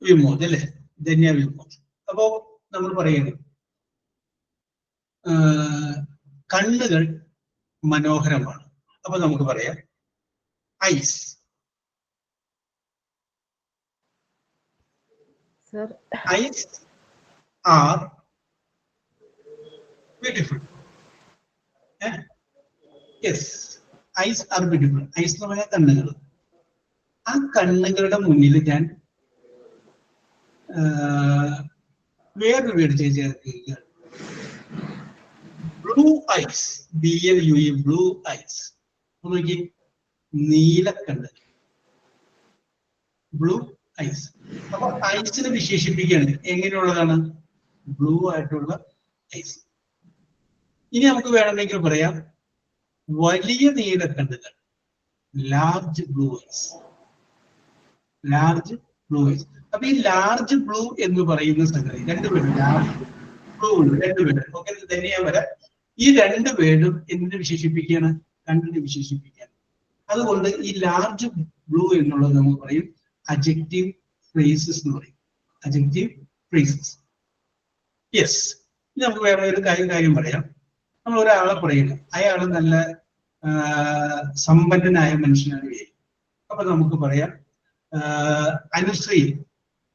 വിമോദ് അല്ലെ? ധന്യ വിമോദ്. അപ്പോ നമ്മൾ പറയുന്നത് കണ്ണുകൾ മനോഹരമാണ്. അപ്പൊ നമുക്ക് പറയാം ice. Eyes are beautiful. Yes, eyes are beautiful. Eyes എന്ന് പറഞ്ഞാൽ കണ്ണുകൾ. ആ കണ്ണുകളുടെ മുന്നിൽ ഞാൻ വേറൊരു വേർഡ് ചേർക്കുക. Blue eyes. BLUE, blue eyes. നോക്കി, നീലക്കണ്ണുകൾ, ബ്ലൂ ഐസ്. അപ്പൊ ഐസിനെ വിശേഷിപ്പിക്കുകയാണ്. എങ്ങനെയുള്ളതാണ്? ബ്ലൂ ആയിട്ടുള്ള ഐസ്. ഇനി നമുക്ക് വേണമെങ്കിൽ പറയാം വലിയ നീലക്കണ്ണുകൾ, ലാർജ് ബ്ലൂ ഐസ്. അപ്പൊ ഈ ലാർജ് ബ്ലൂ എന്ന് പറയുന്ന സംഗതി രണ്ടുപേരും, ലാർജ് ബ്ലൂ രണ്ടുപേരും. ഓക്കെ, തന്നെയാ വരാം. ഈ രണ്ട് പേരും എന്തിനെ വിശേഷിപ്പിക്കുകയാണ്? കണ്ണിനെ വിശേഷിപ്പിക്കുകയാണ്. അതുകൊണ്ട് ഈ ലാർജ് ബ്ലൂ എന്നുള്ളത് നമുക്ക് പറയും അഡ്ജക്റ്റീവ് ഫ്രേസസ് എന്ന് പറയും. Adjective phrases. യെസ്. ഇനി നമുക്ക് വേറെ ഒരു കാര്യം പറയാം. നമ്മൾ ഒരാളെ പറയുന്നു, അയാൾ നല്ല സമ്പന്നനായ മനുഷ്യനാണ് വിചാരിക്കും. അപ്പൊ നമുക്ക് പറയാം Anushree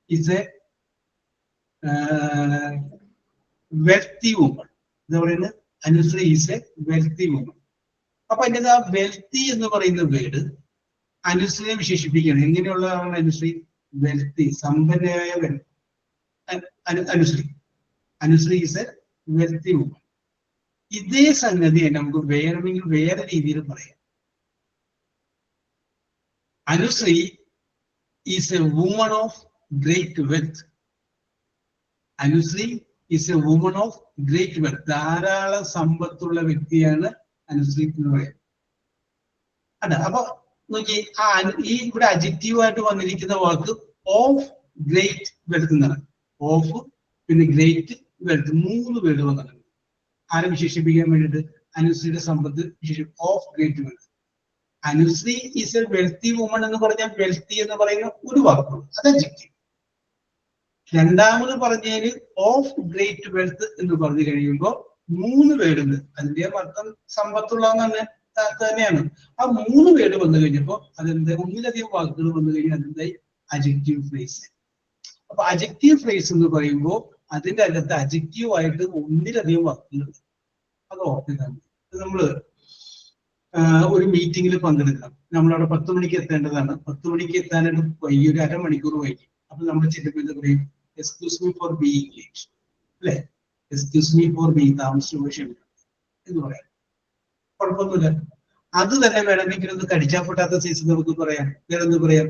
is a wealthy woman. എന്താ പറയുന്നത്? Anushree is a wealthy woman. അപ്പൊ അതിൻ്റെ ആ വെൽത്തി എന്ന് പറയുന്ന വേർഡ് അനുശ്രീയെ വിശേഷിപ്പിക്കുകയാണ്. എങ്ങനെയുള്ളതാണ് അനുശ്രീ? വെൽത്തി, സമ്പന്നയായ Anushree is a wealthy woman. ഇതേ സംഗതി നമുക്ക് വേറെ രീതിയിൽ പറയാം. Anushree is a woman of great wealth. Anushree is a woman of great wealth. ധാരാളം സമ്പത്തുള്ള വ്യക്തിയാണ് അനുശ്രീ എന്ന് പറയാം. അതെ. അപ്പൊ നോക്കി ഈ ഇവിടെ അഡ്ജക്റ്റീവ് ആയിട്ട് വന്നിരിക്കുന്ന വാക്ക് ഓഫ് ഗ്രേറ്റ് വെൽത്ത് എന്നാണ്. ഓഫ് പിന്നെ ഗ്രേറ്റ് വെൽത്ത് 3 വേർഡ് വന്നിട്ടുണ്ട്. ആരെ വിശേഷിപ്പിക്കാൻ വേണ്ടിയിട്ട്? അനുശ്രീയുടെ സമ്പത്ത് of great wealth. Anushree is a wealthy woman എന്ന് പറഞ്ഞാൽ വെൽത്തി എന്ന് പറയുന്ന ഒരു വാക്കുള്ളൂ, അത് അഡ്ജക്റ്റീവ്. രണ്ടാമത് പറഞ്ഞതിന് ഓഫ് ഗ്രേറ്റ് വെൽത്ത് എന്ന് പറഞ്ഞു കഴിയുമ്പോൾ 3 വേർഡ് ഉണ്ട്. അതിന്റെ അർത്ഥം സമ്പത്തുള്ളതെന്ന് തന്നെയാണ്. ആ 3 വേർഡ് വന്നു കഴിഞ്ഞപ്പോൾ അതെന്താ, ഒന്നിലധികം വാക്കുകൾ വന്നു കഴിഞ്ഞാൽ അതെന്തായി അഡ്ജക്റ്റീവ് ഫ്രേസ്. അപ്പൊ അഡ്ജക്റ്റീവ് ഫ്രേസ് എന്ന് പറയുമ്പോൾ അതിന്റെ അകത്ത് അഡ്ജക്റ്റീവ് ആയിട്ട് ഒന്നിലധികം വാക്കുകളുണ്ട്. അത് ഓർത്തിട്ടാണ്. നമ്മള് ഒരു മീറ്റിംഗിൽ പങ്കെടുക്കണം. നമ്മളവിടെ 10 മണിക്ക് എത്തേണ്ടതാണ്. 10 മണിക്ക് എത്താനായിട്ട് വൈകി, ഒരു അരമണിക്കൂർ വൈകി. അപ്പൊ നമ്മൾ ചെല്ലുമ്പോൾ ഇത് പറയും, excuse me for being late, അല്ലെ? എക്സ്ക്യൂസ് മീ ഫോർ ബീയിങ് താമസിച്ചു ക്ഷമിക്കണം എന്ന് പറയാം. കുഴപ്പമൊന്നുമില്ല. അത് തന്നെ വേണമെങ്കിൽ ഒന്ന് കടിച്ചാൽപ്പെട്ടാത്ത സീസൺ നമുക്ക് പറയാം. വേറെ എന്ത് പറയാം?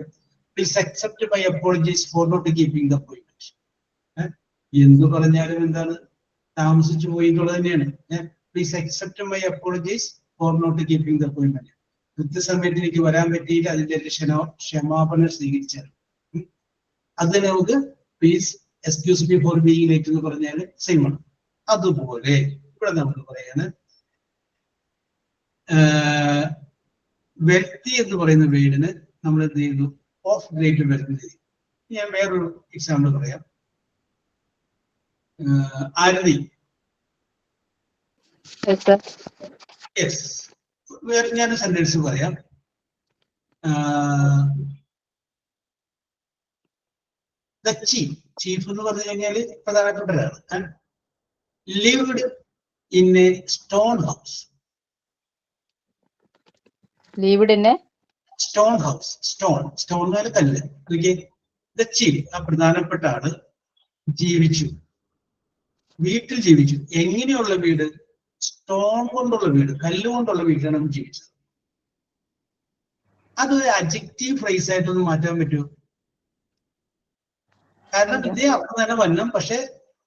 Please accept my apologies for not keeping the appointment. എന്ന് പറഞ്ഞാലും എന്താണ്, താമസിച്ചു പോയി എന്നുള്ളത് തന്നെയാണ്. Please accept my apologies for not keeping the appointment. കൃത്യസമയത്ത് എനിക്ക് വരാൻ പറ്റിയില്ല, അതിന്റെ ക്ഷമാപണം സ്വീകരിച്ചാൽ അത് നമുക്ക് please excuse me for being late എന്ന് പറഞ്ഞാൽ സെയിം ആണ്. അതുപോലെ ഇവിടെ നമുക്ക് പറയാണ് വെൽത്തി എന്ന് പറയുന്ന വേർഡിന് നമ്മൾ എന്ത് ചെയ്തു? ഓഫ് ഗ്രേറ്റ് വെൽത്ത് ചെയ്തു. ഞാൻ വേറൊരു എക്സാമ്പിൾ പറയാം. ആരതി, യെസ്, വേറെ ഞാനൊരു സെന്റൻസ് പറയാം. ദ ചീഫ് എന്ന് പറഞ്ഞു കഴിഞ്ഞാല് പ്രധാനപ്പെട്ട ഒരാള് lived in A stone house. Lived in A stone house. Stone കല്ല്. ദ ചീഫ്, ആ പ്രധാനപ്പെട്ട ആള് ജീവിച്ചു, വീട്ടിൽ ജീവിച്ചു. എങ്ങനെയുള്ള വീട്? സ്റ്റോൺ കൊണ്ടുള്ള വീട്, കല്ലുകൊണ്ടുള്ള വീട്ടിലാണ് നമ്മൾ ജീവിച്ചത്. അത് അഡ്ജക്റ്റീവ് ഫ്രേസ് ആയിട്ടൊന്ന് മാറ്റാൻ പറ്റുമോ? കാരണം ഇതേ അർത്ഥം തന്നെ വരണം, പക്ഷെ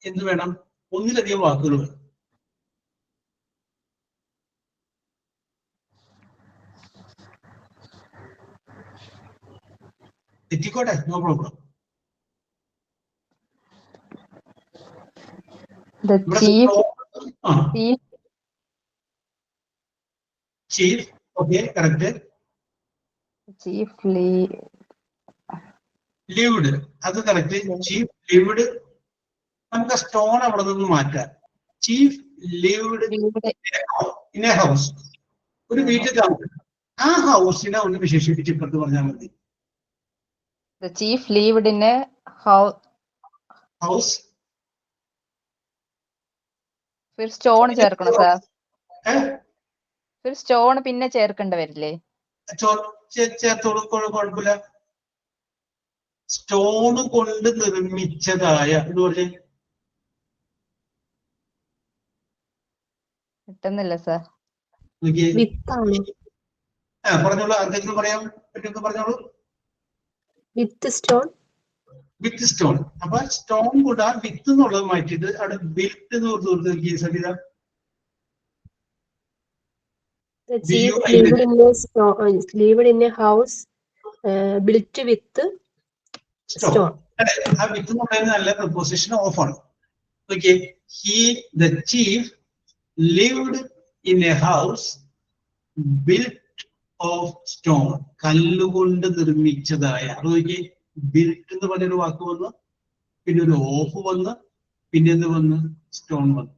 എന്ത് വേണം? ഒന്നിലധികം വാക്കുകൾ വേണം. തെറ്റിക്കോട്ടെ, no problem. Chief, okay, correct. Lived, അത് കറക്റ്റ്. Chief lived. നമുക്ക് ആ സ്റ്റോൺ അവിടെ നിന്ന് മാറ്റാം. Chief lived in a house. ഒരു വീട്ടിൽ താമസിക്കും. ആ ഹൗസിനെ ഒന്ന് വിശേഷിപ്പിച്ച് ഇപ്പുറത്ത് പറഞ്ഞാൽ മതി. The chief lived in a house. फिर സ്റ്റോൺ ചേർക്കണം സാർ. फिर സ്റ്റോൺ പിന്നെ ചേർക്കേണ്ടി വരില്ലേ? ചേർത്തോളൂ, കുഴപ്പമില്ല. സ്റ്റോൺ കൊണ്ട് നിർമ്മിച്ചതായ എന്ന് പറഞ്ഞ കിട്ടുന്നില്ല സാർ. പറഞ്ഞോളൂ, എന്തെങ്കിലും പറയാൻ പറ്റുമെന്ന് പറഞ്ഞോളൂ. വിത്ത് സ്റ്റോൺ. വിത്ത് സ്റ്റോൺ. അപ്പൊ സ്റ്റോൺ കൊണ്ട് ആ വിത്ത് എന്നുള്ളത് മാറ്റിയിട്ട് അവിടെ ബിൽറ്റ് എന്ന് ഓർത്ത് Savitha. The chief lived in a house built with stone. ആ വിത്ത് എന്ന് പറയുന്നത് നല്ല പ്രൊപ്പോസിഷൻ ഓഫ് ആണ്. Okay, the chief lived in a house built of stone. കല്ലുകൊണ്ട് നിർമ്മിച്ചതായ. അതൊക്കെ ബിൽറ്റ് എന്ന് പറഞ്ഞൊരു വാക്ക് വന്ന്, പിന്നെ ഒരു ഓഫ് വന്ന്, പിന്നെ എന്ത് വന്ന്? സ്റ്റോൺ വന്ന്.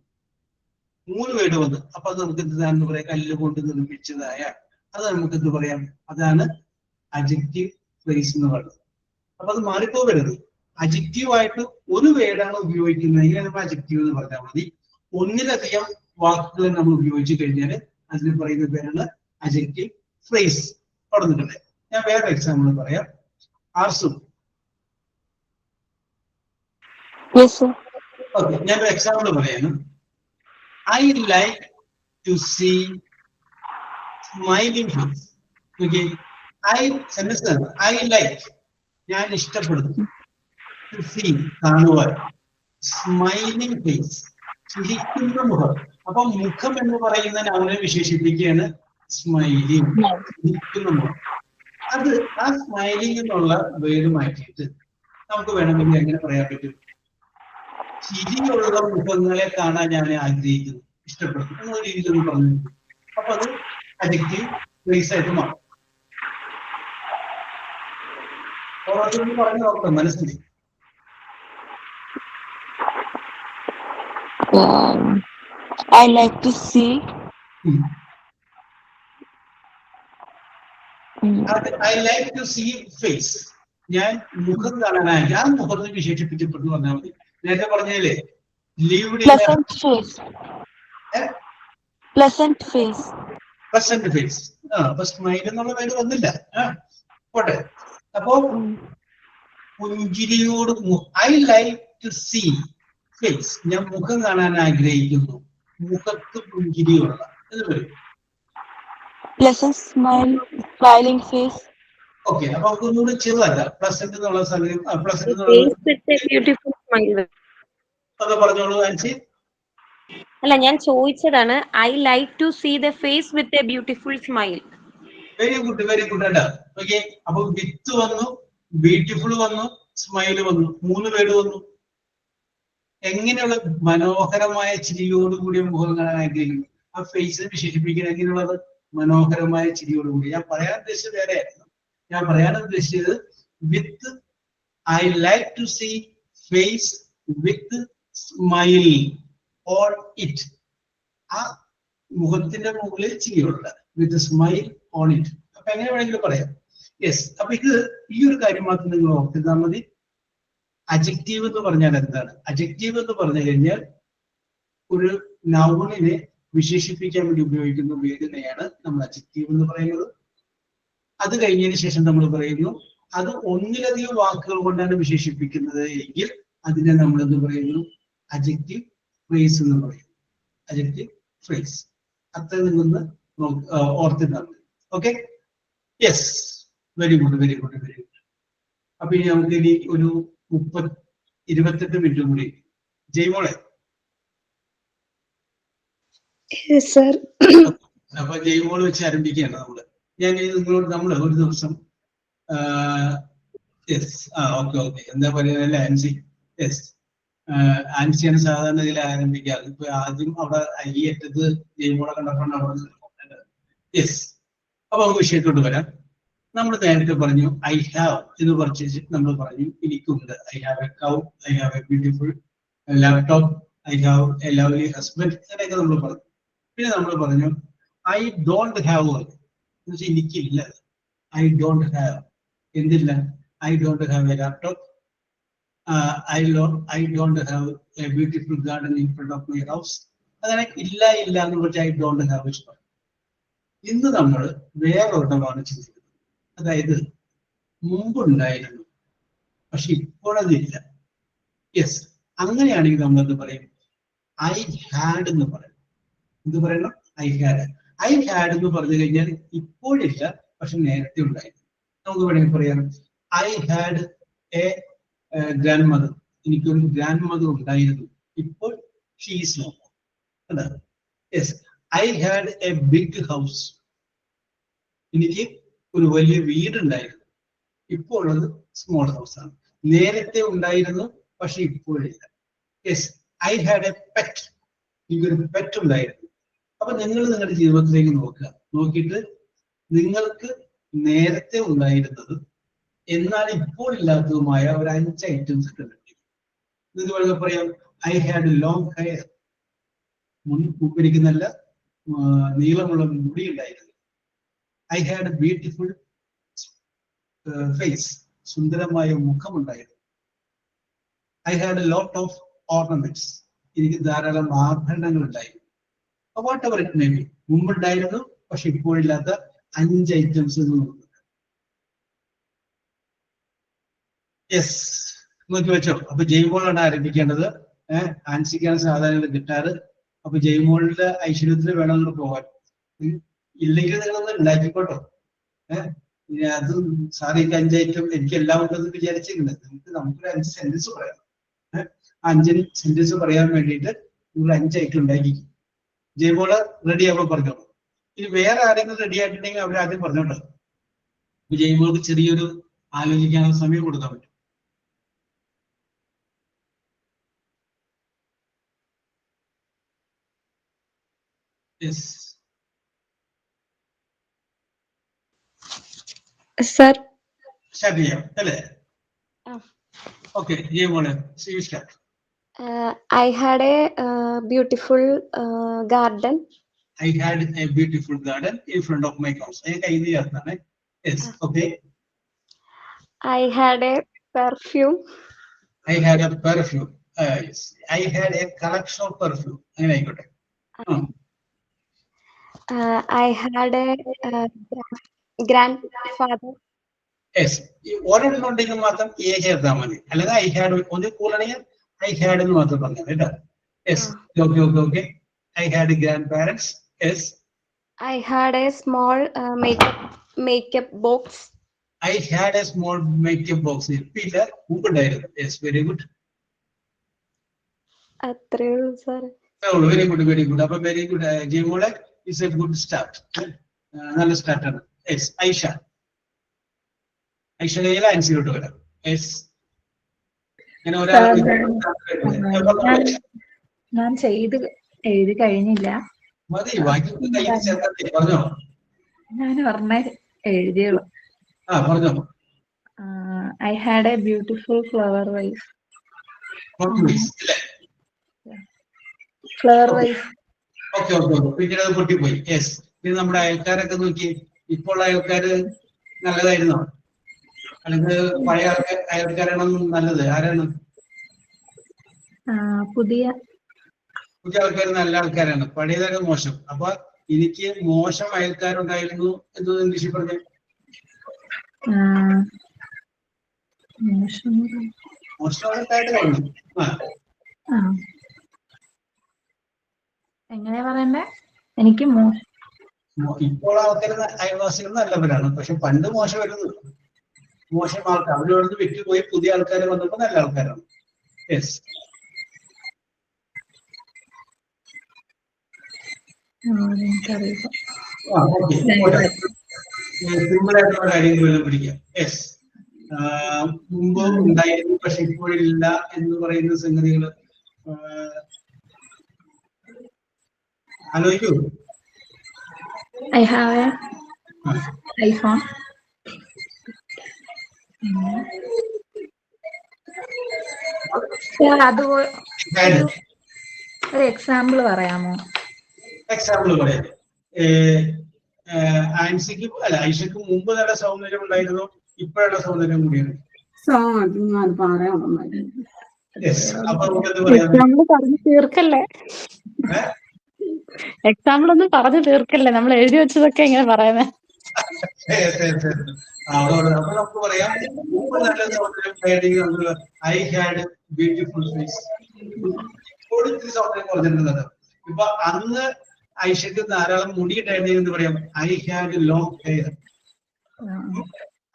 3 വേർഡ് വന്ന്. അപ്പൊ അത് നമുക്ക് എന്താണെന്ന് പറയാം? കല്ലുകൊണ്ട് നിർമ്മിച്ചതായ. അത് നമുക്ക് എന്ത് പറയാം? അതാണ് അഡ്ജക്റ്റീവ് ഫ്രേസ് എന്ന് പറയുന്നത്. അപ്പൊ അത് മാറിപ്പോകരുത്. അഡ്ജക്റ്റീവ് ആയിട്ട് ഒരു വേർഡാണ് ഉപയോഗിക്കുന്നതെങ്കിൽ നമ്മൾ അഡ്ജക്റ്റീവ് എന്ന് പറഞ്ഞാൽ മതി. ഒന്നിലധികം വാക്കുകൾ നമ്മൾ ഉപയോഗിച്ച് കഴിഞ്ഞാൽ അതിന് പറയുന്ന പേരാണ് അഡ്ജക്റ്റീവ് ഫ്രേസ്. തുടർന്നിട്ടുണ്ട്. ഞാൻ വേറെ എക്സാമ്പിൾ പറയാം. ആർസു, ഓക്കെ, ഞാനൊരു എക്സാമ്പിൾ പറയാം. I like to see smiling face. Okay, I like, ഞാൻ ഇഷ്ടപ്പെടുന്നു. ടു സീ, കാണുവാൻ. സ്മൈലിംഗ് ഫേസ്, ചിരിക്കുന്ന മുഖം. അപ്പൊ മുഖം എന്ന് പറയുന്ന അവനെ വിശേഷിപ്പിക്കുകയാണ് സ്മൈലിംഗ്, ചിരിക്കുന്ന മുഖം. ആ സ്മൈലിംഗ് എന്നുള്ള വേർഡ് മാറ്റിയിട്ട് നമുക്ക് വേണമെങ്കിൽ എങ്ങനെ പറയാൻ പറ്റും? ചിരിയുള്ള മുഖങ്ങളെ കാണാൻ ഞാൻ ആഗ്രഹിക്കുന്നു, ഇഷ്ടപ്പെടുന്നു എന്ന രീതിയിൽ ഒന്ന് പറഞ്ഞു. അപ്പൊ അത് അഡ്ജക്റ്റീവ് ഫ്രേസ് ആയിട്ട് മാറും. ഓരോരുത്തരും പറഞ്ഞു നോക്കണം മനസ്സിൽ. I like to see. I like to see face. ഞാൻ മുഖം കാണാനായി, ഞാൻ മുഖത്ത് വിശേഷിപ്പിക്കപ്പെട്ടു പറഞ്ഞാൽ മതി. നേരത്തെ പറഞ്ഞല്ലേ Pleasant face. Pleasant face. Present face. അപ്പൊ സ്മൈൽ എന്നുള്ള പേര് വന്നില്ല. പോട്ടെ. അപ്പോ പുഞ്ചിരിയോട് I like to see face, ഞാൻ മുഖം കാണാൻ ആഗ്രഹിക്കുന്നു, മുഖത്ത് പുഞ്ചിരിയുള്ള എന്ന് പറയും. Pleasant smile, smiling face. Okay, അപ്പൊ ഒന്നുകൂടി ചെറുതല്ല പ്ലസന്റ് എന്നുള്ള സമയം. പ്ലസന്റ് അത് പറഞ്ഞോളൂ ആൻസി. അല്ല, ഞാൻ ചോദിച്ചതാണ് I like to see the face with a beautiful smile. Very good, very good കേട്ടോ. ഓക്കെ, അപ്പൊ വിത്ത് വന്നു, ബ്യൂട്ടിഫുൾ വന്നു, സ്മൈൽ വന്നു, 3 പേര് വന്നു. എങ്ങനെയുള്ള മനോഹരമായ ചിരിയോടുകൂടിയ മുഖം കാണാൻ ആഗ്രഹിക്കുന്നു. ആ ഫേസിനെ വിശേഷിപ്പിക്കാൻ എങ്ങനെയുള്ളത്? മനോഹരമായ ചിരിയോടുകൂടി. ഞാൻ പറയാൻ ഉദ്ദേശിച്ചത് വേറെയായിരുന്നു. ഞാൻ പറയാൻ ഉദ്ദേശിച്ചത് with I like to see face with smile on it. ആ മുഖത്തിന്റെ മുകളിൽ ചിരിയുള്ള വിത്ത് സ്മൈൽ ഓൺ ഇറ്റ്. അപ്പൊ എങ്ങനെ വേണമെങ്കിലും പറയാം. യെസ്. അപ്പൊ ഇത് ഈ ഒരു കാര്യം മാത്രം നിങ്ങൾ ഓർത്തിരുന്നാൽ മതി. അഡ്ജക്റ്റീവ് എന്ന് പറഞ്ഞാൽ എന്താണ്? അഡ്ജക്റ്റീവ് എന്ന് പറഞ്ഞു കഴിഞ്ഞാൽ ഒരു നൗണിനെ വിശേഷിപ്പിക്കാൻ വേണ്ടി ഉപയോഗിക്കുന്ന വേദിനെയാണ് നമ്മൾ അഡ്ജക്റ്റീവ് എന്ന് പറയുന്നത്. അത് കഴിഞ്ഞതിന് ശേഷം നമ്മൾ പറയുന്നു അത് ഒന്നിലധികം വാക്കുകൾ കൊണ്ടാണ് വിശേഷിപ്പിക്കുന്നത് എങ്കിൽ അതിനെ നമ്മൾ എന്ത് പറയുന്നു? അഡ്ജക്റ്റീവ് ഫ്രേസ് എന്ന് പറയുന്നു. Adjective phrase. അത്ര നിങ്ങളൊന്ന് ഓർത്തിരുന്നാൽ മതി. Okay, yes, very good, very good, very good. അപ്പൊ ഇനി നമുക്ക് ഇനി ഒരു 28 മിനിറ്റ് കൂടി. ജയ്മോളെ, അപ്പൊ ജയ്മോള് വെച്ച് ആരംഭിക്കുകയാണ് നമ്മള്. ഞാൻ നിങ്ങളോട് ഒരു ദിവസം യെസ് ഓക്കെ ഓക്കെ എന്താ പറയുക ആൻസി? യെസ്, ആൻസിയാണ് സാധാരണ ഇതിൽ ആരംഭിക്കാറ്. ഇപ്പൊ ആദ്യം അവിടെ അയ്യറ്റത് ജയ്മോളെ കണ്ടപ്പോൾ അവിടെ യെസ്. അപ്പൊ നമുക്ക് വിഷയത്തോട്ട് വരാം. നമ്മൾ നേരത്തെ പറഞ്ഞു ഐ ഹാവ് എന്ന് പർച്ചേസ്. നമ്മൾ പറഞ്ഞു എനിക്കുണ്ട്. I have A cow, I have a beautiful laptop, I have A lovely husband, അങ്ങനെയൊക്കെ നമ്മൾ പറഞ്ഞു. പിന്നെ നമ്മൾ പറഞ്ഞു ഐ ഡോണ്ട് ഹാവ് എന്ന് വെച്ചാൽ എനിക്കില്ല. ഐ ഡോണ്ട് ഹാവ് എന്തില്ല? I don't have a laptop, I don't have a beautiful garden in front of my house. അങ്ങനെ ഇല്ല ഇല്ല എന്ന് പറഞ്ഞാൽ ഐ ഡോണ്ട് ഹാവ് ഇഷ്ടം. ഇന്ന് നമ്മൾ വേറൊരെണ്ണമാണ് ചിന്തിക്കുന്നത്. അതായത് മുമ്പുണ്ടായിരുന്നു പക്ഷെ ഇപ്പോഴതില്ല. യെസ്, അങ്ങനെയാണെങ്കിൽ നമ്മൾ എന്ത് പറയും? ഐ ഹാഡ് എന്ന് പറയും. എന്ത് പറയണം? I had. ഐ ഹാഡ് എന്ന് പറഞ്ഞു കഴിഞ്ഞാൽ ഇപ്പോഴില്ല പക്ഷെ നേരത്തെ ഉണ്ടായിരുന്നു. നമുക്ക് വേണമെങ്കിൽ പറയാം I had a grandmother. എനിക്കൊരു ഗ്രാൻഡ് മദർ ഉണ്ടായിരുന്നു, ഇപ്പോൾ ഷീ ഈസ് നോ മോർ. അതാണ്. Yes, I had a big house. എനിക്ക് ഒരു വലിയ വീടുണ്ടായിരുന്നു, ഇപ്പോൾ ഉള്ളത് സ്മോൾ ഹൗസ് ആണ്. നേരത്തെ ഉണ്ടായിരുന്നു പക്ഷെ ഇപ്പോഴില്ല. Yes, I had a pet. എനിക്കൊരു പെറ്റ് ഉണ്ടായിരുന്നു. അപ്പൊ നിങ്ങൾ നിങ്ങളുടെ ജീവിതത്തിലേക്ക് നോക്കുക. നോക്കിയിട്ട് നിങ്ങൾക്ക് നേരത്തെ ഉണ്ടായിരുന്നത് എന്നാൽ ഇപ്പോൾ ഇല്ലാത്തതുമായ ഒരു 5 ഐറ്റംസ് കണ്ടെത്തി. നിങ്ങൾക്ക് വേണമെങ്കിൽ പറയാം ഐ ഹാഡ് ലോങ് ഹെയർ. മുൻപിരിക്ക് നല്ല നീളമുള്ള മുടി ഉണ്ടായിരുന്നു. I had beautiful face. സുന്ദരമായ മുഖമുണ്ടായിരുന്നു. I had a lot of ornaments. എനിക്ക് ധാരാളം ആഭരണങ്ങൾ ഉണ്ടായിരുന്നു. Whatever it may be, മുമ്പുണ്ടായിരുന്നു പക്ഷെ ഇപ്പോഴില്ലാത്ത 5 ഐറ്റംസ് നോക്കുന്നത്. യെസ്, നോക്കി വെച്ചോ. അപ്പൊ ജയ്മോളാണ് ആരംഭിക്കേണ്ടത്. ആൻസിക്കാണ് സാധാരണ കിട്ടാറ്. അപ്പൊ ജയ്മോളുടെ ഐശ്വര്യത്തിൽ വേണം നിങ്ങൾ പോകാൻ. ഇല്ലെങ്കിൽ നിങ്ങളൊന്ന് ഉണ്ടാക്കിക്കോട്ടോ. അത് സാറി 5 ഐറ്റം എനിക്ക് എല്ലാം ഉണ്ടെന്ന് വിചാരിച്ചിരുന്നത്. നമുക്കൊരു 5 സെന്റൻസ് പറയാം. 5 സെന്റൻസ് പറയാൻ വേണ്ടിയിട്ട് നിങ്ങൾ 5 ഐറ്റം ഉണ്ടാക്കിക്കും. ജയ്മോള് റെഡി ആവുമ്പോൾ പറഞ്ഞോളൂ. ഇനി വേറെ ആരെങ്കിലും റെഡി ആയിട്ടുണ്ടെങ്കിൽ അവർ ആദ്യം പറഞ്ഞോട്ടോ. ജയ്മോൾക്ക് ചെറിയൊരു ആലോചിക്കാനുള്ള സമയം കൊടുക്കാൻ പറ്റും. Yes. Sir, Start ചെയ്യാം അല്ലേ? Okay, ജയ്മോളെ start. I had a beautiful garden. I had a beautiful garden in front of my house. Yes, okay. I had a perfume. I had a perfume. Yes. I had a collection of perfume. അങ്ങനെ ആയിക്കോട്ടെ. I had a grandfather. Yes. ഓരോന്നും ഉണ്ടെങ്കിൽ മാത്രം A ചേർത്താൽ മതി. അല്ലെങ്കിൽ I had ഒന്ന് കൂടണെങ്കിൽ I had എന്ന് മാത്രം പറഞ്ഞാൽ കേട്ടോ. Yes. Okay. I had grandparents. Yes. I had a small makeup box. I had a small makeup box. ഇല്ല മുമ്പുണ്ടായിരുന്നു. Yes, very good. അത്രേ ഉള്ളൂ സാർ. Very good. അപ്പൊ very good. ജയ്മോളെ is a good start. നല്ല start ആണ്. Yes, Aisha answer വരാം. Yes. ഞാൻ എഴുതി കഴിഞ്ഞില്ല. മതി ബാക്കി പറഞ്ഞോ. ഞാൻ പറഞ്ഞ എഴുതിയുള്ളൂ. പറഞ്ഞോ. I had a beautiful flower vase. Flower vase. Okay. പിന്നീട് അത് പൊട്ടിപ്പോയി. യെസ്. ഇത് നമ്മുടെ അയൽക്കാരൊക്കെ നോക്കി. ഇപ്പോൾ അയൽക്കാര് നല്ലതായിരുന്നോ? അല്ലെങ്കിൽ പഴയ അയൽക്കാരാണോ നല്ലത്? ആരാണ്? പുതിയ ആൾക്കാർ നല്ല ആൾക്കാരാണ്, പഴയതൊക്കെ മോശം. അപ്പൊ എനിക്ക് മോശം അയൽക്കാരുണ്ടായിരുന്നു എന്ന് ഇംഗ്ലീഷിൽ പറഞ്ഞു. മോശം ആൾക്കാരുടെ പറഞ്ഞു. എങ്ങനെയാ പറയണ്ടേ? എനിക്ക് ഇപ്പോൾ ആൾക്കാർ അയൽവാസികൾ നല്ലവരാണ്, പക്ഷെ പണ്ട് മോശമായിരുന്നു. മോശം ആൾക്കാർ അവരോട് വിറ്റുപോയി പുതിയ ആൾക്കാർ വന്നപ്പോ നല്ല ആൾക്കാരാണ്. യെസ്. സിമ്പിൾ ആയിട്ടുള്ള കാര്യങ്ങൾ പിടിക്കാം. യെസ്. മുമ്പ് ഉണ്ടായിരുന്നു പക്ഷെ ഇപ്പോഴില്ല എന്ന് പറയുന്ന സംഗതികൾ ആലോചിക്കൂ. I have a iPhone. അതുപോലെ ഒരു എക്സാമ്പിൾ പറയാമോ? എക്സാമ്പിൾ പറയാം. ആൻസിക്ക് അല്ല ഐഷക്ക് മുമ്പ് നല്ല സൗന്ദര്യം ഉണ്ടായിരുന്നു, ഇപ്പോഴുള്ള സൗന്ദര്യം കൂടിയാണ്. പറഞ്ഞു തീർക്കല്ലേ, എക്സാമ്പിൾ ഒന്നും പറഞ്ഞു തീർക്കല്ലേ, നമ്മൾ എഴുതി വെച്ചതൊക്കെ ഇങ്ങനെ പറയുന്നത്. നമുക്ക് പറയാം മുമ്പ് നല്ല സൗന്ദര്യം. I had beautiful face. സൗന്ദര്യം പറഞ്ഞിരുന്നത്. ഇപ്പൊ അന്ന് ഐഷക്ക് ധാരാളം മുടിയിട്ടായിരുന്നു എന്ന് പറയാം. ഐ ഹാഡ് ലോങ് ഹെയർ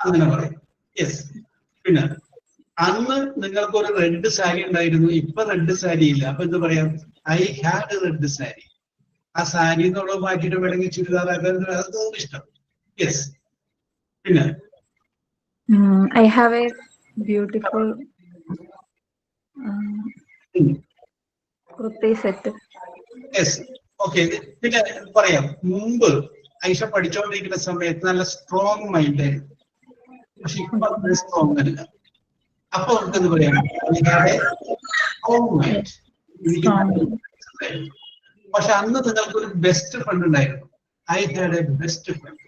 അങ്ങനെ പറയാം. യെസ്. പിന്നെ അന്ന് നിങ്ങൾക്ക് ഒരു റെഡ് സാരി ഉണ്ടായിരുന്നു, ഇപ്പൊ റെഡ് സാരി ഇല്ല. അപ്പൊ എന്ത് പറയാം? I had red sari. ആ സാരി എന്നുള്ളത് മാറ്റിയിട്ട് വേണമെങ്കിൽ ചുരിദാറാക്കാൻ അതൊന്നും ഇഷ്ടം. യെസ്. പിന്നെ I have a beautiful kurti set. Yes. Okay. പിന്നെ പറയാം മുമ്പ് ഐഷ പഠിച്ചുകൊണ്ടിരിക്കുന്ന സമയത്ത് നല്ല സ്ട്രോങ് മൈൻഡ് ആയിരുന്നു, പക്ഷെ ഇപ്പൊ അത്ര സ്ട്രോങ് അല്ല. അപ്പൊ നമുക്ക് എന്ത് പറയാം? പക്ഷെ അന്ന് നിങ്ങൾക്ക് ഒരു ബെസ്റ്റ് ഫ്രണ്ട് ഉണ്ടായിരുന്നു. I had a best front.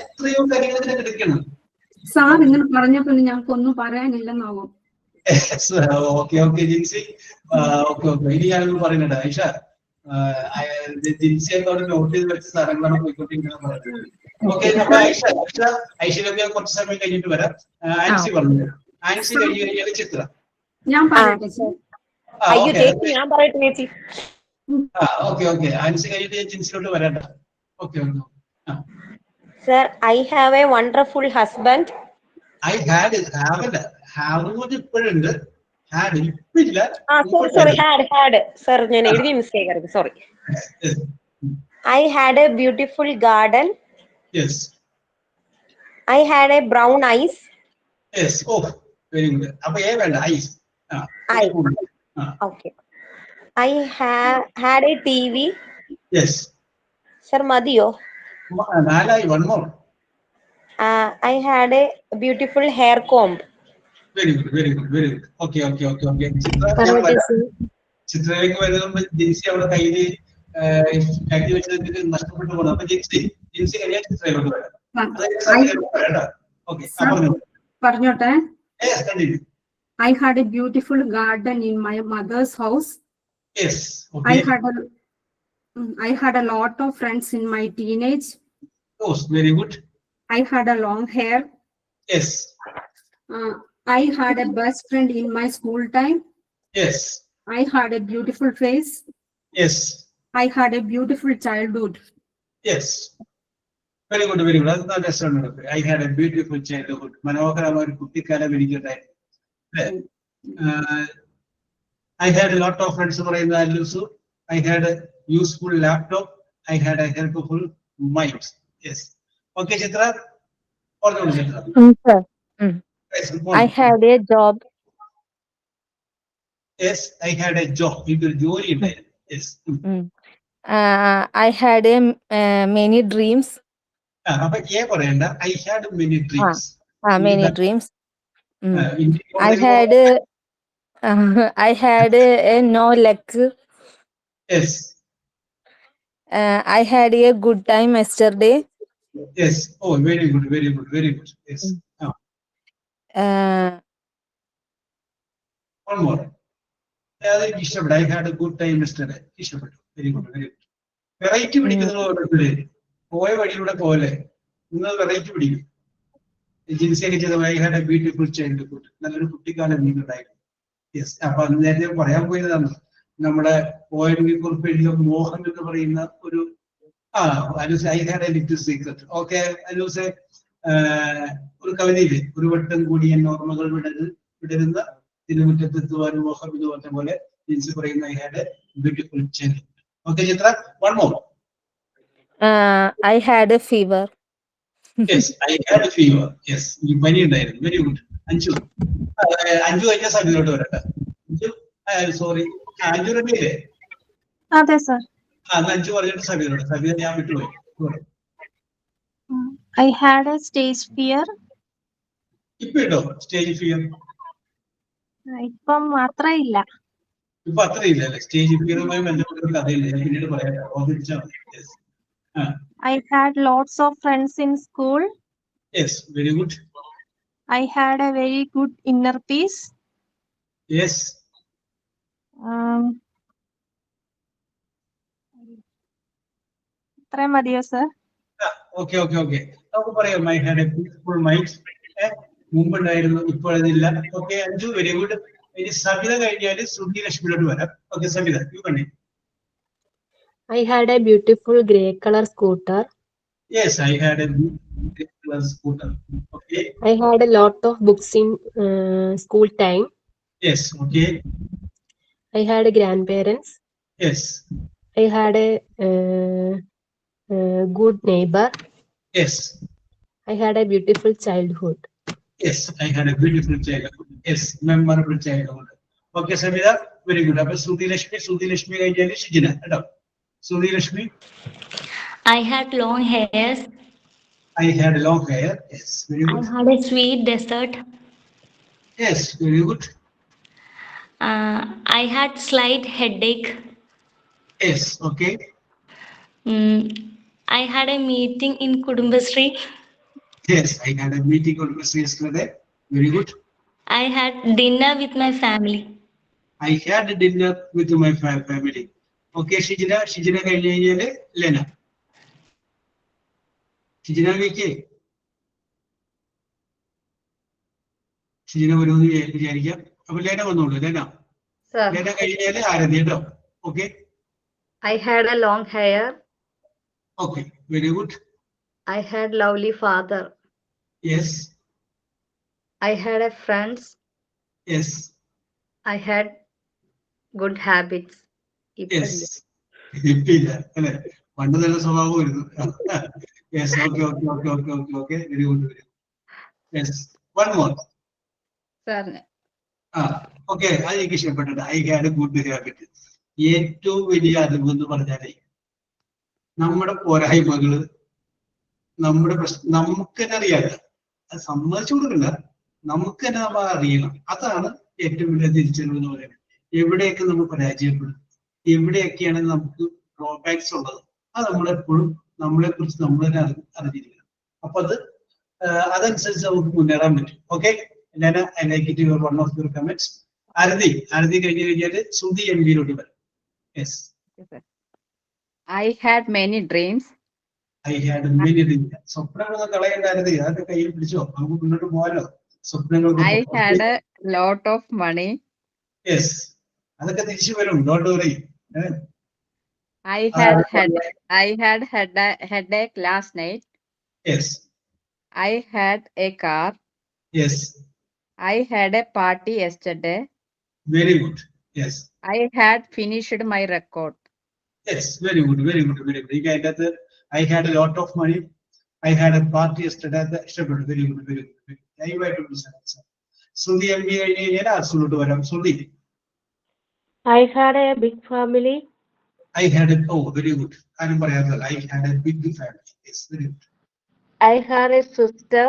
എത്രയോ കാര്യങ്ങൾ കിടക്കണം. സാർ ഇങ്ങനെ പറഞ്ഞപ്പോ ഞങ്ങൾക്കൊന്നും പറയാനില്ലെന്നാവും. ഓക്കെ ജിൻസി. ഓക്കെ. ഇനി ഞാനൊന്നും പറയുന്നുണ്ട്. ഐഷ ജിൻസിയൊക്കെ അവിടെ നോട്ട് ചെയ്ത് വെച്ച സ്ഥലങ്ങളാണ് പോയിക്കൊണ്ടിരിക്കുന്നത് പറയുന്നത്. ഓക്കെ. അപ്പൊ ഐശ്വര്യ കുറച്ച് സമയം കഴിഞ്ഞിട്ട് വരാം. ആൻസി പറഞ്ഞു. ആൻസി കഴിഞ്ഞ് കഴിഞ്ഞാൽ ചിത്ര. ഞാൻ പറയട്ടെ. ഓക്കെ. ആൻസി കഴിഞ്ഞിട്ട് ജിൻസിലോട്ട് വരാട്ടോ. Okay. Sir, I have a wonderful husband. I had ഇപ്പോഴുണ്ട്. ഹാഡ് ഇപ്പില്ല. Sorry. Had. Sir, ഞാൻ എഴുതി മിസ്റ്റേക്ക് ആയിരുന്നു. Sorry. I had a beautiful garden. Yes. I had a brown eyes. Yes. Oh, very good. അപ്പൊ A വേണ്ട, eyes. I. Okay. I had a TV. Yes. Sir, Madiyo. നാലായി, one more. I had a beautiful hair comb. Very good, very good, very good. Okay. ചിത്രയിലേക്ക് വരുമ്പോൾ ജിൻസി അവിടെ കയ്യില് കൈ വെച്ചതിന് നഷ്ടപ്പെട്ടു പോകണം. അപ്പൊ ജിൻസി കഴിഞ്ഞാൽ ചിത്രയിലോട്ട് വരാം. പറഞ്ഞോട്ടെ. I had a beautiful garden in my mother's house. Yes. Okay. I had a lot of friends in my teenage. Oh, very good. I had a long hair. Yes. I had a best friend in my school time. Yes. I had a beautiful face. Yes. I had a beautiful childhood. Yes. Very good, very good. That's not restaurant. I had a beautiful childhood. മനോഹരമായ ഒരു കുട്ടിക്കാലം എനിക്കുണ്ടായിരുന്നു. I had a lot of friends പറയുന്ന അല്ലൂസു. I had a useful laptop. I had a helpful mind. Yes. Okay, Chitra. Sir. I had a job. Yes, I had a job. People jolly. Yes. I had many dreams. അപ്പൊ ഏ പറയണ്ട. I had many dreams. Many dreams. I had no luck. Yes. I had a good time yesterday. Yes. Oh, very good, very good, very good. Yes. One more. I had a good time yesterday. Very good, very good. Variety പിടിക്കുന്നതോടെ പോയ വഴിയിലൂടെ പോലെ നിങ്ങൾ variety പിടിക്കും. ജിൻസിയൊക്കെ ചെയ്ത I had a beautiful childhood. നല്ലൊരു കുട്ടിക്കാലം എനിക്കുണ്ടായിരുന്നു. Yes. അപ്പൊ അന്ന് നേരത്തെ പറയാൻ പോയതാണ് നമ്മുടെ കുറിപ്പ് എഴുതിയ മോഹൻ എന്ന് പറയുന്ന ഒരു Aloos I had a little secret. Okay Aloos, ഒരു കവിതയില് ഒരു വട്ടം കൂടി എൻ ഓർമ്മകൾ വിടരുന്ന തിരുമുറ്റത്തെത്തുവാൻ മോഹം എന്ന് പറഞ്ഞ പോലെ ജിൻസി പറയുന്ന I had a beautiful childhood. Okay, Chitra, one more. I had a fever. Yes, I had a fever. Yes, ഈ പനി ഉണ്ടായിരുന്നു. Very good. അഞ്ചു കഴിഞ്ഞ സമയത്തോട്ട് വരട്ടെ. സോറി, അഞ്ചു റെഡിയല്ലേ? അതെ സർ. അഞ്ചു പറഞ്ഞിട്ട് സമയത്തോട്ട്. സമയം ഞാൻ വിട്ടുപോയി. I had a stage fear. ഇപ്പൊ ഉണ്ടോ സ്റ്റേജ് ഫിയർ? ഇപ്പം അത്രയില്ല. ഇപ്പൊ അത്രയില്ല അല്ലേ? സ്റ്റേജ് ഫിയറുമായി ബന്ധപ്പെട്ട ഒരു കഥയില്ല. ഞാൻ പിന്നീട് പറയാം. ഓർമ്മിച്ചാൽ മതി. I had lots of friends in school. Yes, very good. I had a very good inner peace. Yes. ഇത്രയും മതിയോ സർ? Okay. നമുക്ക് പറയാം I had a peaceful mind. മുമ്പുണ്ടായിരുന്നു, ഇപ്പോഴതില്ല. Okay Anju, very good. ഇനി സബിത കഴിഞ്ഞാല് ശ്രുതി ലക്ഷ്മിയിലോട്ട് വരാം. ഓക്കെ സബിത, യു കണ്ണി. I had a beautiful grey color scooter. Yes, I had a grey color scooter. Okay. I had a lot of books in school time. Yes, okay. I had grandparents. Yes. I had a good neighbor. Yes. I had a beautiful childhood. Yes, I had a beautiful childhood. Yes, memorable childhood. Okay, Sabida, very good. Appo Sruti Lashmi കഴിഞ്ഞാല് ഷിജിന കേട്ടോ. Sruti Lashmi. I had long hairs. I had long hair. Yes, very good. I had a sweet dessert. Yes, very good. I had slight headache. Yes, okay. I had a meeting in Kudumbashree. Yes, I had a meeting on yesterday. Very good. I had dinner with my family. I had a dinner with my family. Okay, Shijina കഴിഞ്ഞാല് ലെന. ഷിജിന വരുമെന്ന് വിചാരിക്കാം. അപ്പൊ ലേന വന്നോളൂ. ലേന കഴിഞ്ഞാല് ആരതി കേട്ടോ. Okay. I had a long hair. Okay, very good. I had lovely father. Yes. I had a friends. Yes. I had good habits. Yes. ഇപ്പില്ല അല്ലെ? പണ്ട് നല്ല സ്വഭാവമായിരുന്നു. Yes, okay. Very good. Yes. One more. സാറിന് okay, അത് എനിക്ക് ഇഷ്ടപ്പെട്ടിട്ട്. I had good habit. ഏറ്റവും വലിയ അറിവ് എന്ന് പറഞ്ഞാലേ നമ്മുടെ പോരായ്മകള്, നമ്മുടെ പ്രശ്നം നമുക്ക് തന്നെ അറിയാല്ല. അത് സമ്മതിച്ചു കൊടുക്കണ്ട, നമുക്ക് തന്നെ നമ്മൾ അറിയണം. അതാണ് ഏറ്റവും വലിയ തിരിച്ചറിവ് എന്ന് പറയുന്നത്. എവിടെയൊക്കെ നമ്മൾ പരാജയപ്പെടും, എവിടെയൊക്കെയാണ് നമുക്ക് ഡ്രോബാക്സ് ഉള്ളത്, അത് നമ്മളെപ്പോഴും നമ്മളെ കുറിച്ച് നമ്മൾ തന്നെ അറിഞ്ഞിരിക്കണം. അപ്പൊ അതനുസരിച്ച് നമുക്ക് മുന്നേറാൻ പറ്റും. Okay, I like it your one of your comments. Aarathi കഴിഞ്ഞു കഴിഞ്ഞാല് ശ്രുതി എംപിയിലോട്ട് വരാം. Yes. I had many dreams. I had many dreams. സ്വപ്നങ്ങളൊക്കെ കളയണ്ടായിരുന്നേ, അതൊക്കെ കയ്യിൽ പിടിച്ചോ, നമുക്ക് മുന്നോട്ട് പോകാനോ. സ്വപ്നങ്ങൾക്ക് I had a lot of money. Yes, അതൊക്കെ തിരിച്ചു വരും. Don't worry. I had a headache last night. Yes. I had a car. Yes. I had a party yesterday. Very good. Yes. I had finished my record. Yes, very good, very good, very good. എനിക്ക് അതിൻ്റെ അകത്ത് I had a lot of money, I had a party yesterday, അത് ഇഷ്ടപ്പെട്ടു. Very good, very good. ലൈവായിട്ട് Shruti M P കഴിഞ്ഞ് കഴിഞ്ഞാൽ അർസുലോട്ട് വരാം. ശ്രുതി. I had a big family. I had a, oh very good. ആരും പറയാത്തത്. I had a big family. Yes, very good. I had a sister.